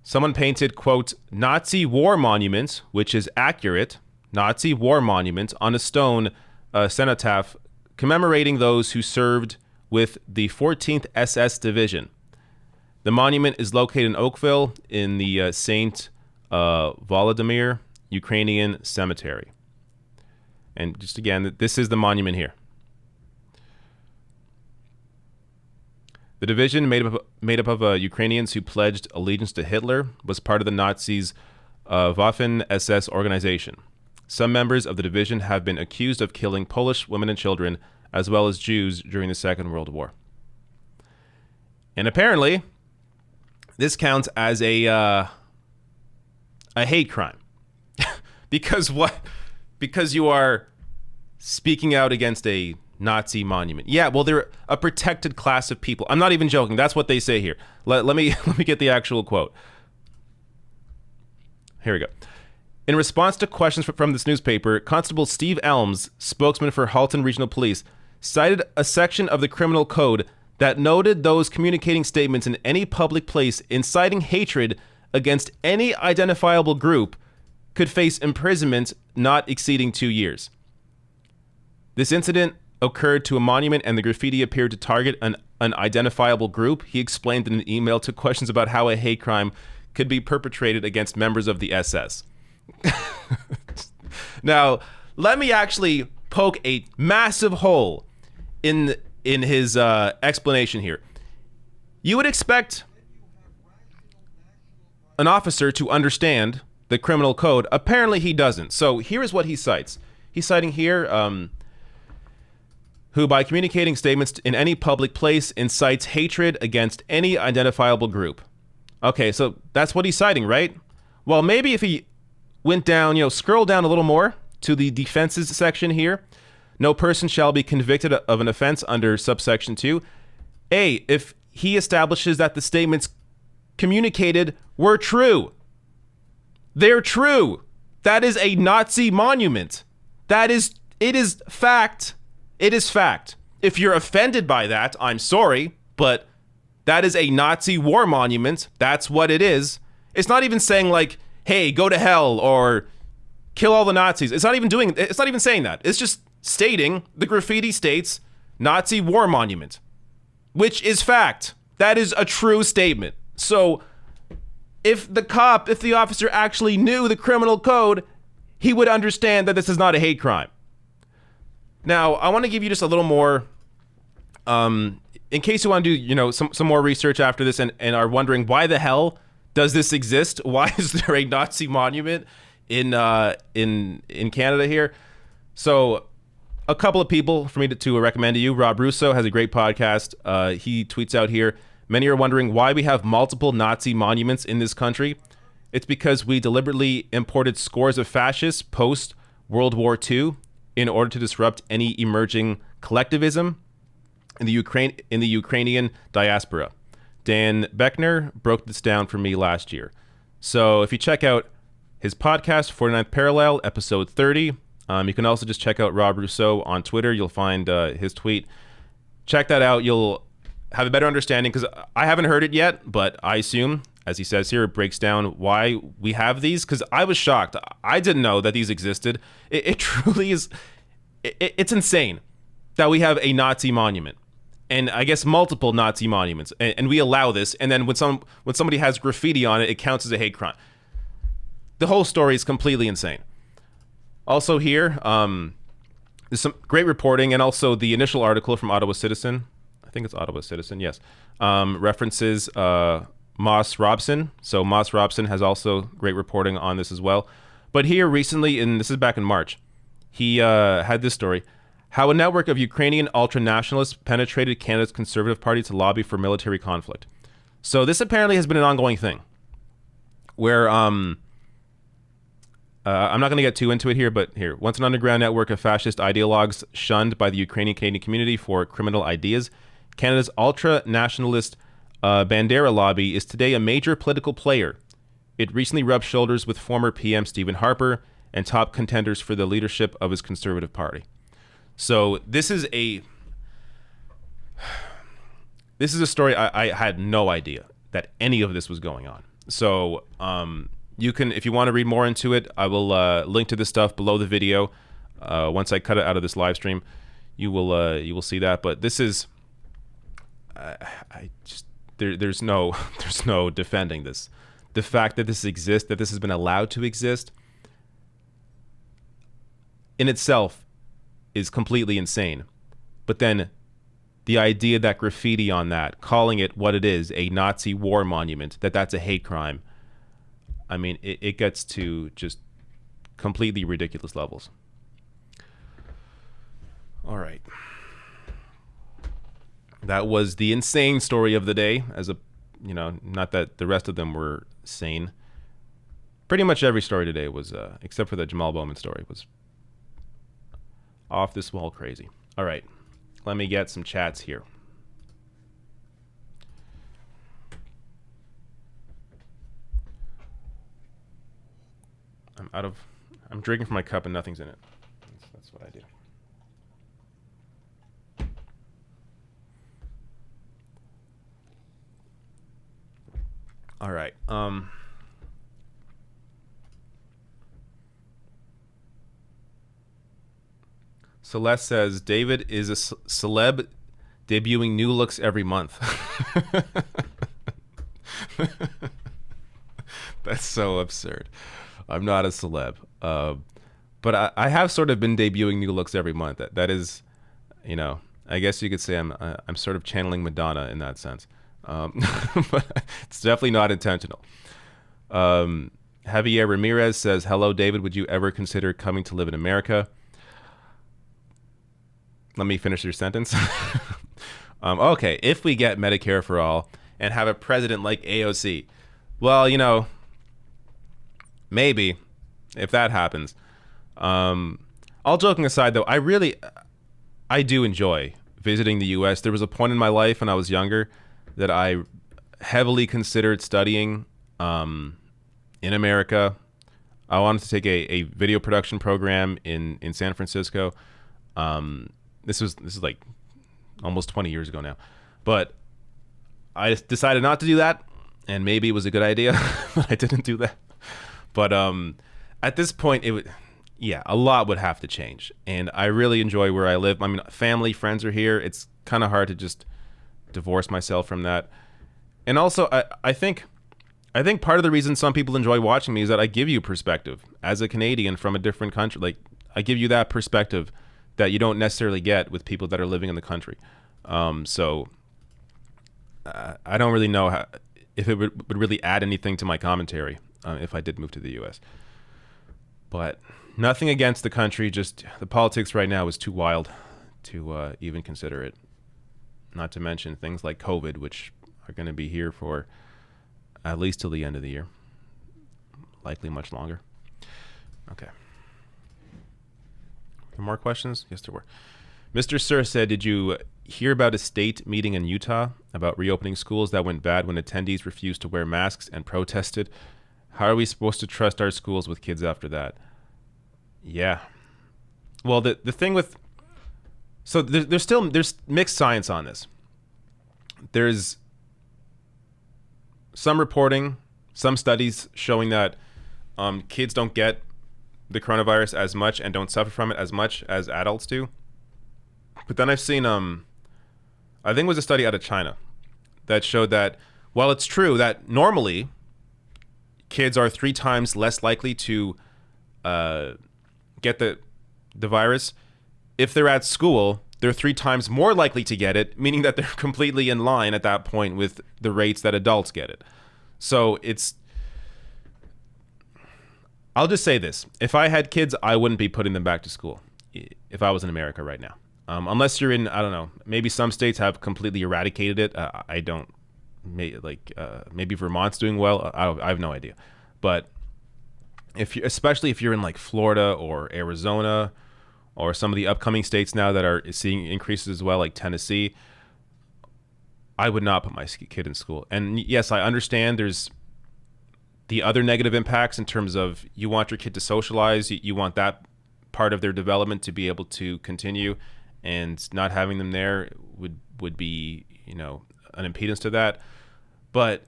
Someone painted, quote, Nazi war monument, which is accurate, Nazi war monument on a stone cenotaph commemorating those who served with the 14th SS Division. The monument is located in Oakville in the St. Volodymyr Ukrainian Cemetery. And just again, this is the monument here. The division, made up of Ukrainians who pledged allegiance to Hitler, was part of the Nazis' Waffen-SS organization. Some members of the division have been accused of killing Polish women and children, as well as Jews during the Second World War. And apparently, this counts as a hate crime. Because what? Because you are speaking out against a Nazi monument. Yeah, well, they're a protected class of people. I'm not even joking. That's what they say here. Let me get the actual quote. Here we go. In response to questions from this newspaper, Constable Steve Elms, spokesman for Halton Regional Police, cited a section of the criminal code that noted those communicating statements in any public place inciting hatred against any identifiable group could face imprisonment not exceeding 2 years. This incident occurred to a monument and the graffiti appeared to target an identifiable group. He explained in an email to questions about how a hate crime could be perpetrated against members of the SS. Now, let me actually poke a massive hole in his explanation here. You would expect an officer to understand the criminal code. Apparently he doesn't. So here is what he cites. He's citing here, who by communicating statements in any public place incites hatred against any identifiable group. Okay, so that's what he's citing, right? Well, maybe if he went down, scroll down a little more to the defenses section here. No person shall be convicted of an offense under subsection 2. A, if he establishes that the statements communicated were true. They're true. That is a Nazi monument. It is fact. It is fact. If you're offended by that, I'm sorry, but that is a Nazi war monument. That's what it is. It's not even saying like, hey, go to hell or kill all the Nazis. It's not even saying that. It's just stating the graffiti states Nazi war monument, which is fact. That is a true statement. So if the officer actually knew the criminal code, he would understand that this is not a hate crime. Now, I want to give you just a little more, in case you want to do, some more research after this and are wondering why the hell does this exist? Why is there a Nazi monument in Canada here? So a couple of people for me to recommend to you. Rob Russo has a great podcast. He tweets out here, Many are wondering why we have multiple Nazi monuments in this country. It's because we deliberately imported scores of fascists post-World War II in order to disrupt any emerging collectivism in the Ukrainian diaspora. Dan Beckner broke this down for me last year. So if you check out his podcast, 49th Parallel, episode 30, you can also just check out Rob Rousseau on Twitter. You'll find his tweet. Check that out. You'll have a better understanding, because I haven't heard it yet, but I assume, as he says here, it breaks down why we have these, because I was shocked. I didn't know that these existed. It truly is, it's insane that we have a Nazi monument, and I guess multiple Nazi monuments, and we allow this, and then when somebody has graffiti on it, it counts as a hate crime. The whole story is completely insane. Also here, there's some great reporting, and also the initial article from Ottawa Citizen, I think it's Ottawa Citizen, yes, references Moss Robson. So Moss Robson has also great reporting on this as well. But here recently, and this is back in March, he had this story: how a network of Ukrainian ultra-nationalists penetrated Canada's Conservative Party to lobby for military conflict. So this apparently has been an ongoing thing, where I'm not going to get too into it here, but here, once an underground network of fascist ideologues shunned by the Ukrainian Canadian community for criminal ideas, Canada's ultra-nationalist Bandera lobby is today a major political player. It recently rubbed shoulders with former PM Stephen Harper and top contenders for the leadership of his Conservative Party. So this is a story I had no idea that any of this was going on. So you can, if you want to read more into it, I will link to this stuff below the video. Once I cut it out of this live stream, you will see that. But this is, there's no defending this. The fact that this exists, that this has been allowed to exist, in itself is completely insane. But then the idea that graffiti on that, calling it what it is, a Nazi war monument, that's a hate crime, I mean, it gets to just completely ridiculous levels. All right. That was the insane story of the day. Not that the rest of them were sane. Pretty much every story today was, except for the Jamal Bowman story, was off this wall crazy. All right. Let me get some chats here. I'm drinking from my cup and nothing's in it. That's what I do. All right. Celeste says, David is a celeb debuting new looks every month. That's so absurd. I'm not a celeb. But I have sort of been debuting new looks every month. That is, I guess you could say I'm sort of channeling Madonna in that sense. But it's definitely not intentional. Javier Ramirez says, hello, David. Would you ever consider coming to live in America? Let me finish your sentence. Okay, if we get Medicare for all and have a president like AOC, well, maybe, if that happens. All joking aside, though, I do enjoy visiting the U.S. There was a point in my life when I was younger that I heavily considered studying in America. I wanted to take a video production program in San Francisco. This is like almost 20 years ago now, but I decided not to do that, and maybe it was a good idea, but I didn't do that. But at this point, a lot would have to change, and I really enjoy where I live. I mean, family, friends are here. It's kind of hard to just divorce myself from that. And also, I think part of the reason some people enjoy watching me is that I give you perspective as a Canadian from a different country. Like, I give you that perspective that you don't necessarily get with people that are living in the country. So I don't really know if it would really add anything to my commentary if I did move to the U.S. But nothing against the country, just the politics right now is too wild to even consider it. Not to mention things like COVID, which are going to be here for at least till the end of the year. Likely much longer. Okay. More questions? Yes, there were. Mr. Sir said, did you hear about a state meeting in Utah about reopening schools that went bad when attendees refused to wear masks and protested? How are we supposed to trust our schools with kids after that? Yeah. Well, the thing with... So there's mixed science on this. There's some reporting, some studies showing that kids don't get the coronavirus as much and don't suffer from it as much as adults do. But then I've seen, I think it was a study out of China that showed that while it's true that normally kids are 3 times less likely to get the virus, if they're at school, they're 3 times more likely to get it, meaning that they're completely in line at that point with the rates that adults get it. So I'll just say this. If I had kids, I wouldn't be putting them back to school if I was in America right now. Unless you're in, I don't know, maybe some states have completely eradicated it. I don't, maybe Vermont's doing well. I have no idea. But especially if you're in like Florida or Arizona or some of the upcoming states now that are seeing increases as well, like Tennessee, I would not put my kid in school. And yes, I understand there's the other negative impacts in terms of you want your kid to socialize, you want that part of their development to be able to continue, and not having them there would be, an impedance to that. But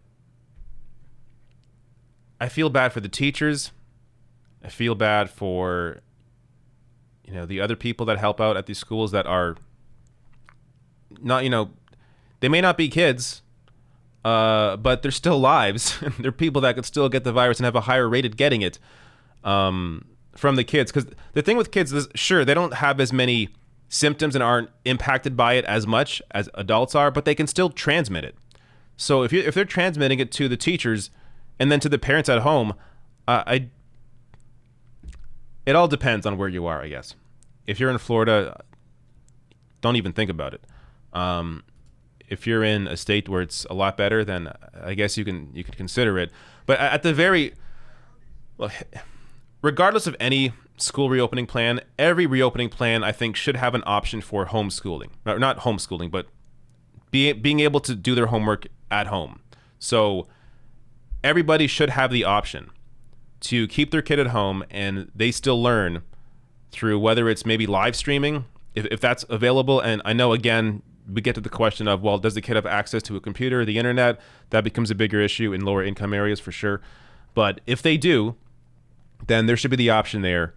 I feel bad for the teachers. I feel bad for, the other people that help out at these schools that are not, they may not be kids, but they're still lives. They're people that could still get the virus and have a higher rate at getting it from the kids. Because the thing with kids is, sure, they don't have as many symptoms and aren't impacted by it as much as adults are, but they can still transmit it. So if they're transmitting it to the teachers and then to the parents at home, it all depends on where you are, I guess. If you're in Florida, don't even think about it. If you're in a state where it's a lot better, then I guess you can consider it. But at the very, regardless of any school reopening plan, every reopening plan I think should have an option for homeschooling. Not homeschooling, but being able to do their homework at home. So everybody should have the option to keep their kid at home and they still learn through whether it's maybe live streaming, if that's available. And I know, again, we get to the question of, well, does the kid have access to a computer, the internet? That becomes a bigger issue in lower income areas for sure. But if they do, then there should be the option there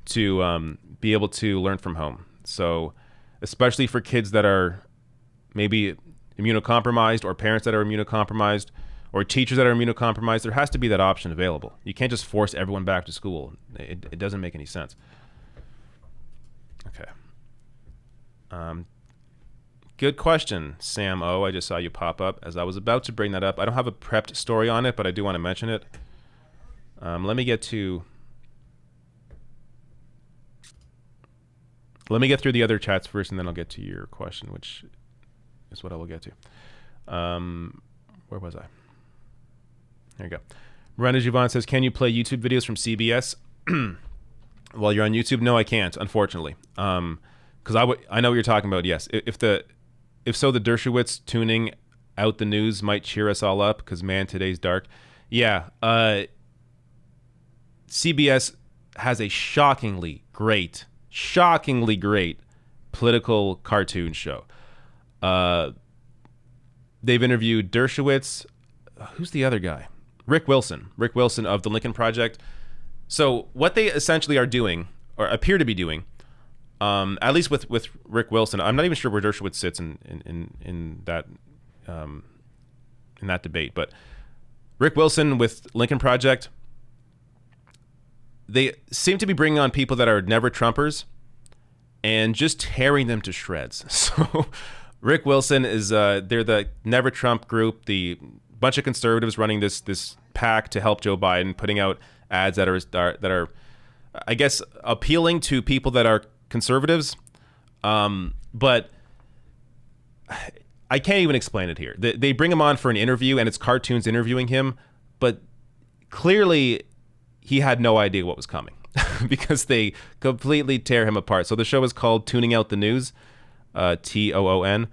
to be able to learn from home. So especially for kids that are maybe immunocompromised, or parents that are immunocompromised, or teachers that are immunocompromised, there has to be that option available. You can't just force everyone back to school. It doesn't make any sense. Okay. Good question, Sam O. I just saw you pop up as I was about to bring that up. I don't have a prepped story on it, but I do want to mention it. Let me get through the other chats first, and then I'll get to your question, which is what I will get to. Where was I? There you go. Miranda Juvon says, can you play YouTube videos from CBS while you're on YouTube? No, I can't, unfortunately. Because I know what you're talking about. Yes, if so, the Dershowitz tuning out the news might cheer us all up. Because man, today's dark. Yeah, CBS has a shockingly great political cartoon show. They've interviewed Dershowitz. Who's the other guy? Rick Wilson of the Lincoln Project. So what they essentially are doing, or appear to be doing, at least with Rick Wilson, I'm not even sure where Dershowitz sits in that debate, but Rick Wilson with Lincoln Project, they seem to be bringing on people that are never Trumpers and just tearing them to shreds. So Rick Wilson is they're the Never Trump group, the bunch of conservatives running this pack to help Joe Biden, putting out ads that are I guess appealing to people that are conservatives, but I I can't even explain it here. They bring him on for an interview, and it's cartoons interviewing him, but clearly he had no idea what was coming because they completely tear him apart. So the show is called Tuning Out the News, TOON.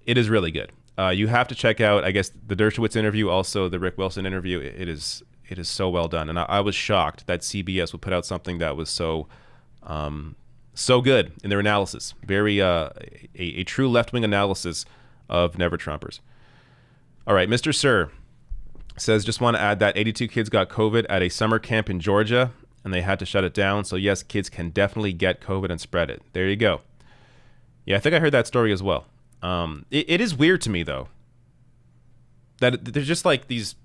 It is really good. You have to check out, I guess, the Dershowitz interview, also the Rick Wilson interview. It is so well done, and I was shocked that CBS would put out something that was so good in their analysis. Very a true left-wing analysis of Never Trumpers. All right, Mr. Sir says, just want to add that 82 kids got COVID at a summer camp in Georgia, and they had to shut it down. So yes, kids can definitely get COVID and spread it. There you go. Yeah, I think I heard that story as well. It is weird to me, though, that there's just like these,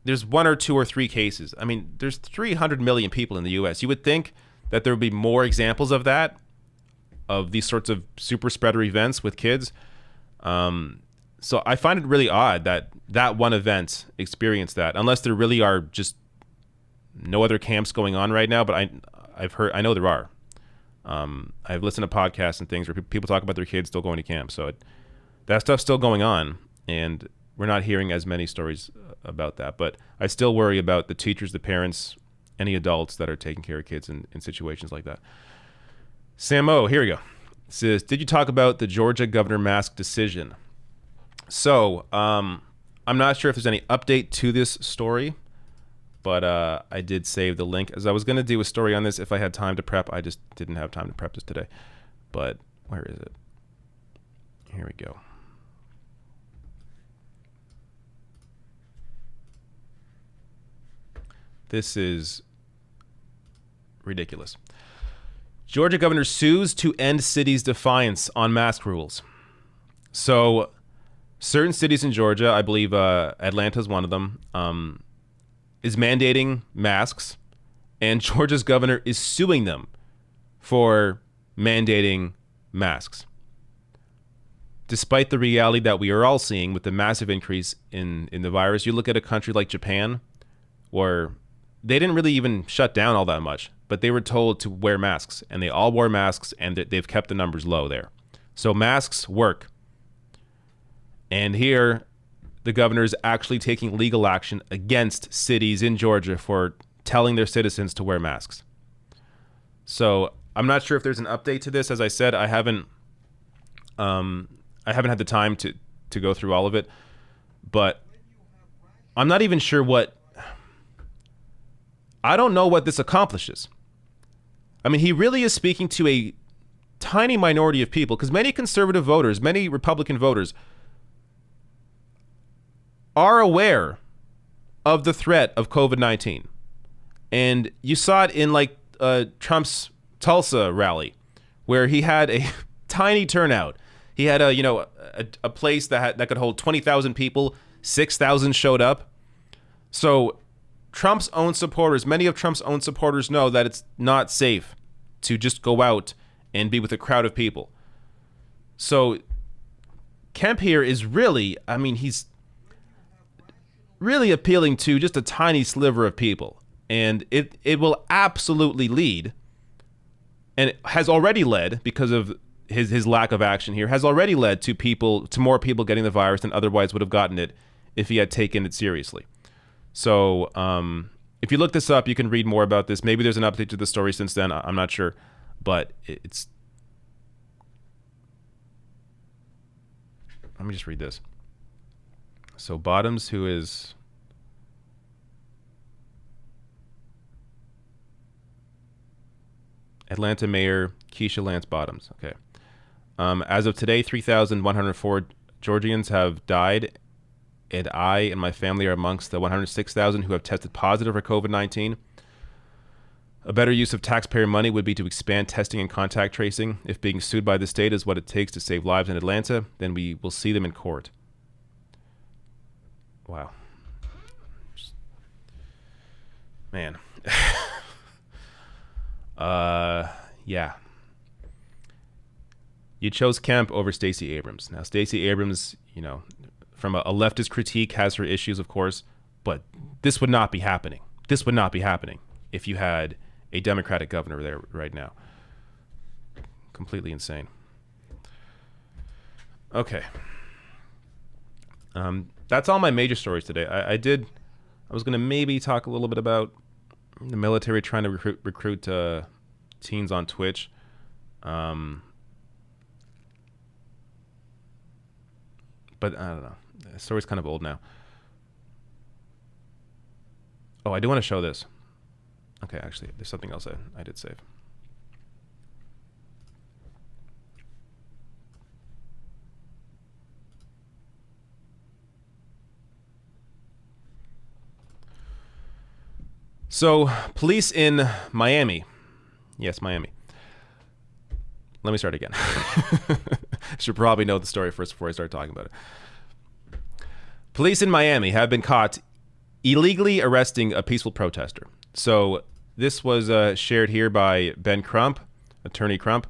there's 1 or 2 or 3 cases. I mean, there's 300 million people in the U.S. You would think that there would be more examples of that, of these sorts of super spreader events with kids. So I find it really odd that that one event experienced that, unless there really are just no other camps going on right now. But I know there are. I've listened to podcasts and things where people talk about their kids still going to camp. So that stuff's still going on, and we're not hearing as many stories about that. But I still worry about the teachers, the parents, any adults that are taking care of kids in situations like that. Sam O, here we go. Says, did you talk about the Georgia governor mask decision? So I'm not sure if there's any update to this story, but I did save the link, as I was going to do a story on this if I had time to prep. I just didn't have time to prep this today. But where is it? Here we go. This is ridiculous. Georgia governor sues to end city's defiance on mask rules. So certain cities in Georgia, I believe Atlanta is one of them, is mandating masks, and Georgia's governor is suing them for mandating masks. Despite the reality that we are all seeing with the massive increase in the virus, you look at a country like Japan, where they didn't really even shut down all that much, but they were told to wear masks, and they all wore masks, and they've kept the numbers low there. So masks work. And here, the governor is actually taking legal action against cities in Georgia for telling their citizens to wear masks. So I'm not sure if there's an update to this. As I said, I haven't had the time to go through all of it, but I'm not even sure I don't know what this accomplishes. I mean, he really is speaking to a tiny minority of people, because many conservative voters, many Republican voters are aware of the threat of COVID-19. And you saw it in like Trump's Tulsa rally, where he had a tiny turnout. He had a place that could hold 20,000 people, 6,000 showed up. So Trump's own supporters, many of Trump's own supporters know that it's not safe to just go out and be with a crowd of people. So Kemp here is really, I mean, he's really appealing to just a tiny sliver of people. And it will absolutely lead, and it has already led, because of his lack of action here, has already led to more people getting the virus than otherwise would have gotten it if he had taken it seriously. So if you look this up, you can read more about this. Maybe there's an update to the story since then. I'm not sure. But it's... Let me just read this. So Bottoms, who is... Atlanta Mayor Keisha Lance Bottoms. Okay. As of today, 3,104 Georgians have died, and I and my family are amongst the 106,000 who have tested positive for COVID-19. A better use of taxpayer money would be to expand testing and contact tracing. If being sued by the state is what it takes to save lives in Atlanta, then we will see them in court. Wow. Man. Yeah. You chose Kemp over Stacey Abrams. Now, Stacey Abrams, from a leftist critique, has her issues, of course, but this would not be happening. This would not be happening if you had a Democratic governor there right now. Completely insane. Okay. That's all my major stories today. I was going to maybe talk a little bit about the military trying to recruit teens on Twitch. But I don't know. The story's kind of old now. Oh, I do want to show this. Okay, actually, there's something else I did save. So, police in Miami. Yes, Miami. Let me start again. Should probably know the story first before I start talking about it. Police in Miami have been caught illegally arresting a peaceful protester. So this was shared here by Ben Crump, Attorney Crump.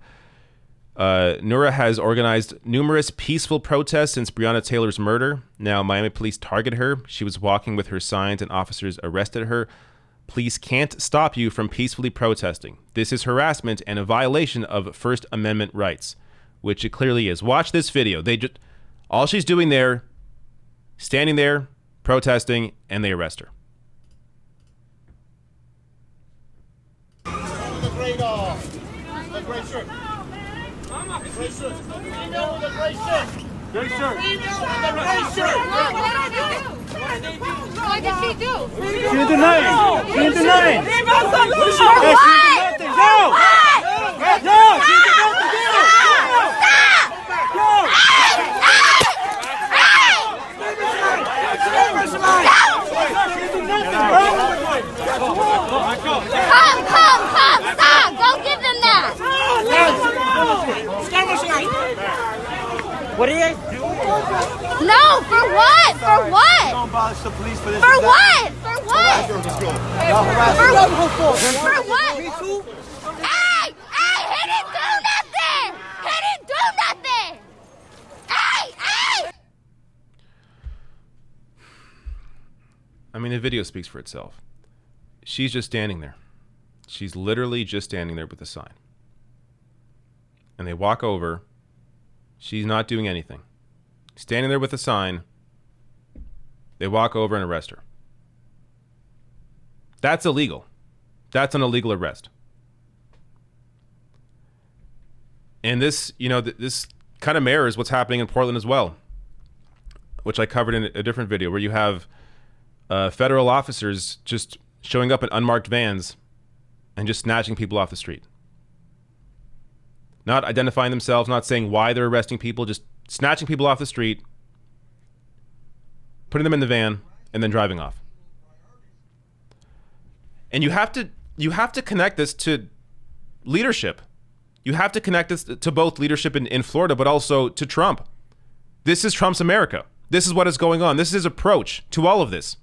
Nura has organized numerous peaceful protests since Breonna Taylor's murder. Now, Miami police targeted her. She was walking with her signs and officers arrested her. Police can't stop you from peacefully protesting. This is harassment and a violation of First Amendment rights, which it clearly is. Watch this video. All she's doing there, standing there, protesting, and they arrest her.
The great shirt. Great shirt. Female with a great shirt. Great shirt. Female with a great shirt.
What did she do?
She didn't do nothing. She didn't do nothing.
For
what? No. She did nothing.
Come. Stop. Don't give them that.
What are you guys doing?
No, for what? For what?
Don't abolish the police for this.
For what? For what? For what? Hey! He didn't do nothing! Hey!
I mean, the video speaks for itself. She's just standing there. She's literally just standing there with a sign. And they walk over. She's not doing anything. Standing there with a sign. They walk over and arrest her. That's illegal. That's an illegal arrest. And this, this kind of mirrors what's happening in Portland as well, which I covered in a different video, where you have federal officers just showing up in unmarked vans and just snatching people off the street. Not identifying themselves, not saying why they're arresting people, just snatching people off the street, putting them in the van, and then driving off. And you have to connect this to leadership. You have to connect this to both leadership in Florida, but also to Trump. This is Trump's America. This is what is going on. This is his approach to all of this.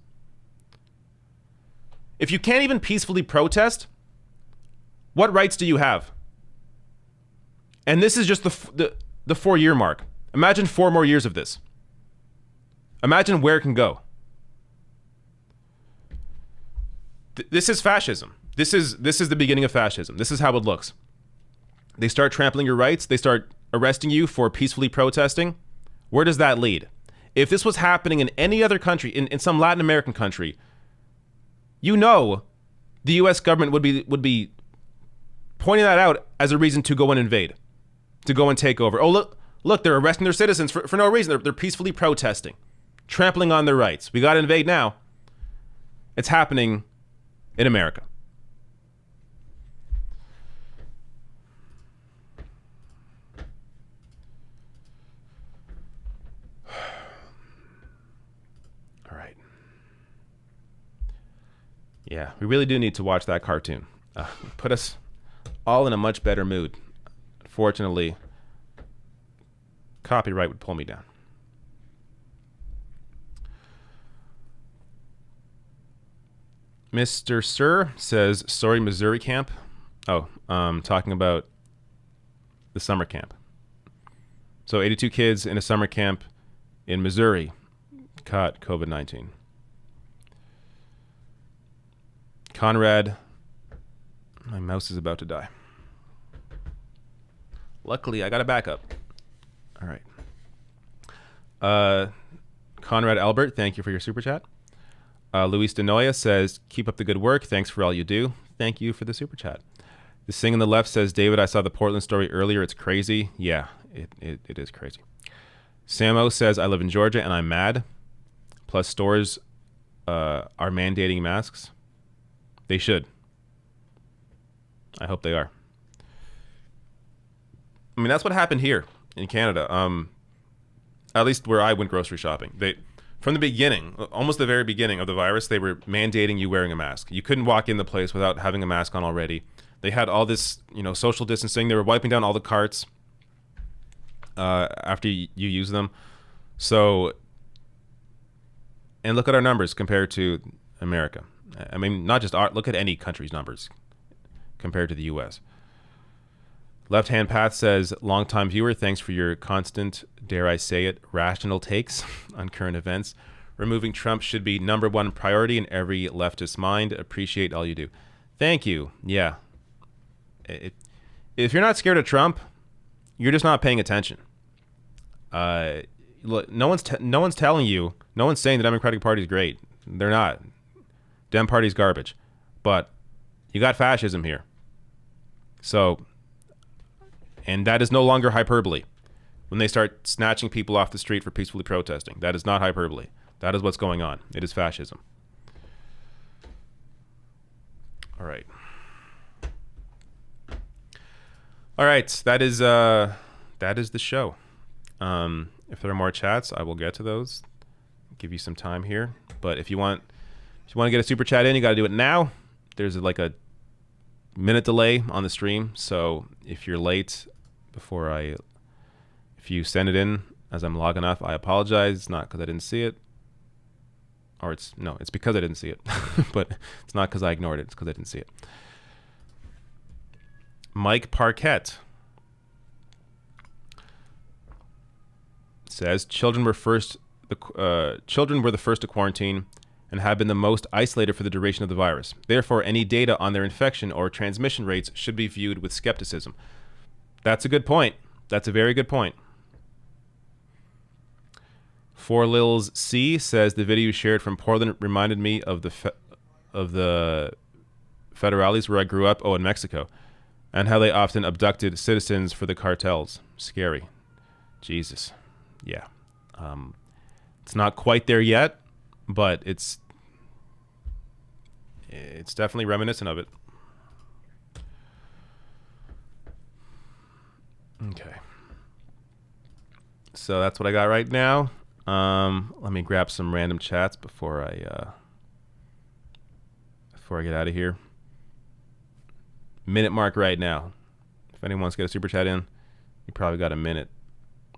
If you can't even peacefully protest, what rights do you have? And this is just the 4-year mark. Imagine 4 more years of this. Imagine where it can go. This is fascism. This is the beginning of fascism. This is how it looks. They start trampling your rights. They start arresting you for peacefully protesting. Where does that lead? If this was happening in any other country, in some Latin American country, the U.S. government would be pointing that out as a reason to go and invade, to go and take over. Oh, look, they're arresting their citizens for no reason. They're peacefully protesting, trampling on their rights. We got to invade now. It's happening in America. All right. Yeah, we really do need to watch that cartoon. Put us all in a much better mood. Fortunately, copyright would pull me down. Mr. Sir says, sorry, Missouri camp. Oh, talking about the summer camp. So 82 kids in a summer camp in Missouri caught COVID-19. Conrad, my mouse is about to die. Luckily, I got a backup. All right. Conrad Albert, thank you for your super chat. Luis Denoya says, keep up the good work. Thanks for all you do. Thank you for the super chat. The Sing on the left says, David, I saw the Portland story earlier. It's crazy. Yeah, it is crazy. Samo says, I live in Georgia and I'm mad. Plus stores are mandating masks. They should. I hope they are. I mean, that's what happened here in Canada. At least where I went grocery shopping. From the beginning, almost the very beginning of the virus, they were mandating you wearing a mask. You couldn't walk in the place without having a mask on already. They had all this, social distancing. They were wiping down all the carts after you use them. So, and look at our numbers compared to America. I mean, not just look at any country's numbers compared to the U.S. Left Hand Path says, longtime viewer, thanks for your constant, dare I say it, rational takes on current events. Removing Trump should be #1 priority in every leftist mind. Appreciate all you do. Thank you. Yeah. If you're not scared of Trump, you're just not paying attention. Look, no one's telling you, no one's saying the Democratic Party is great. They're not. Dem Party's garbage. But you got fascism here. So, and that is no longer hyperbole. When they start snatching people off the street for peacefully protesting, that is not hyperbole. That is what's going on. It is fascism. All right. All right. That is the show. If there are more chats, I will get to those. Give you some time here. But if you want to get a super chat in, you got to do it now. There's like a minute delay on the stream. So if you're late if you send it in as I'm logging off, I apologize. It's not because I didn't see it. Or it's because I didn't see it. But it's not because I ignored it. It's because I didn't see it. Mike Parquette says, children were the first to quarantine and have been the most isolated for the duration of the virus. Therefore, any data on their infection or transmission rates should be viewed with skepticism. That's a good point. That's a very good point. Four Lils C says, the video you shared from Portland reminded me of the federales where I grew up, in Mexico, and how they often abducted citizens for the cartels. Scary. Jesus. Yeah. It's not quite there yet, but it's definitely reminiscent of it. Okay. So that's what I got right now. Let me grab some random chats before I get out of here. Minute mark right now. If anyone wants to get a super chat in, you probably got a minute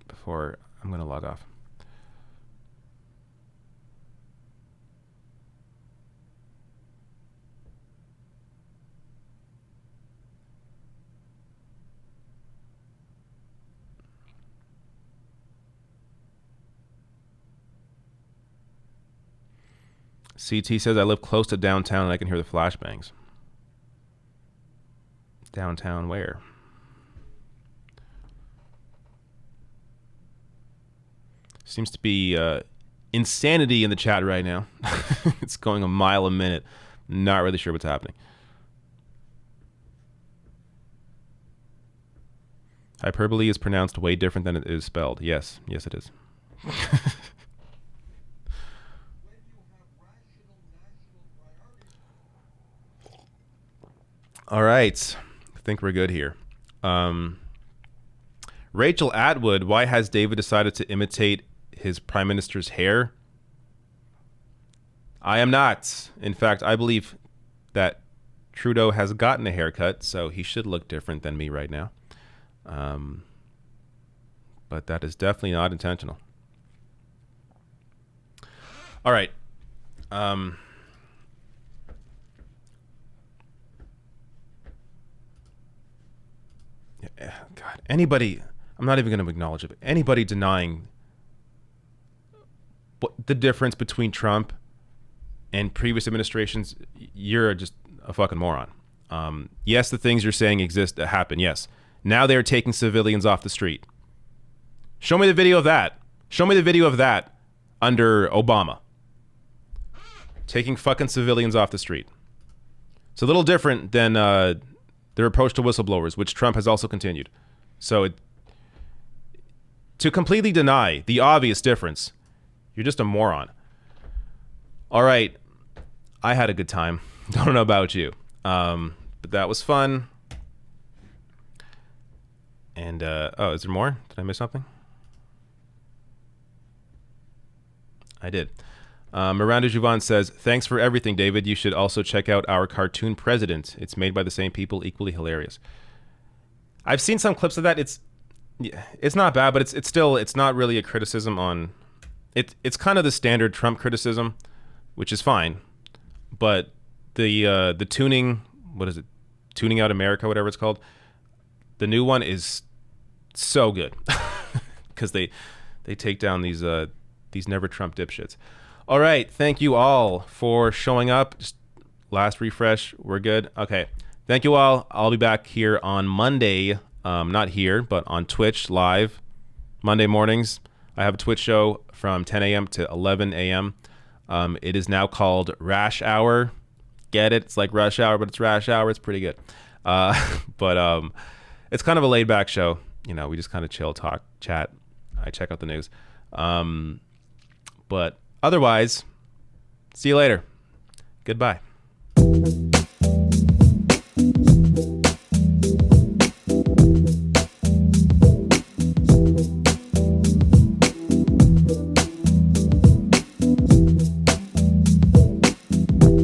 before I'm going to log off. CT says, I live close to downtown and I can hear the flashbangs. Downtown where? Seems to be insanity in the chat right now. It's going a mile a minute. Not really sure what's happening. Hyperbole is pronounced way different than it is spelled. Yes. Yes, it is. All right. I think we're good here. Rachel Atwood, why has David decided to imitate his prime minister's hair? I am not. In fact, I believe that Trudeau has gotten a haircut, so he should look different than me right now. But that is definitely not intentional. All right. God, anybody, I'm not even going to acknowledge it, but anybody denying the difference between Trump and previous administrations, you're just a fucking moron. Yes, the things you're saying exist, happen, yes. Now they're taking civilians off the street. Show me the video of that. Show me the video of that under Obama. Taking fucking civilians off the street. It's a little different than their approach to whistleblowers, which Trump has also continued. So to completely deny the obvious difference, you're just a moron. All right. I had a good time. Don't know about you. But that was fun. And, oh, is there more? Did I miss something? I did. Miranda Juvon says, thanks for everything, David. You should also check out our cartoon President. It's made by the same people, equally hilarious. I've seen some clips of that. It's not bad, but it's not really a criticism on it's kind of the standard Trump criticism, which is fine. But the tuning, what is it? Tuning Out America, whatever it's called. The new one is so good because they take down these never Trump dipshits. All right, thank you all for showing up. Just last refresh, we're good. Okay, thank you all. I'll be back here on Monday. Not here, but on Twitch live Monday mornings. I have a Twitch show from 10 a.m. to 11 a.m. It is now called Rash Hour. Get it? It's like Rush Hour, but it's Rash Hour. It's pretty good. But it's kind of a laid back show. You know, we just kind of chill, talk, chat. I check out the news. But otherwise, see you later. Goodbye.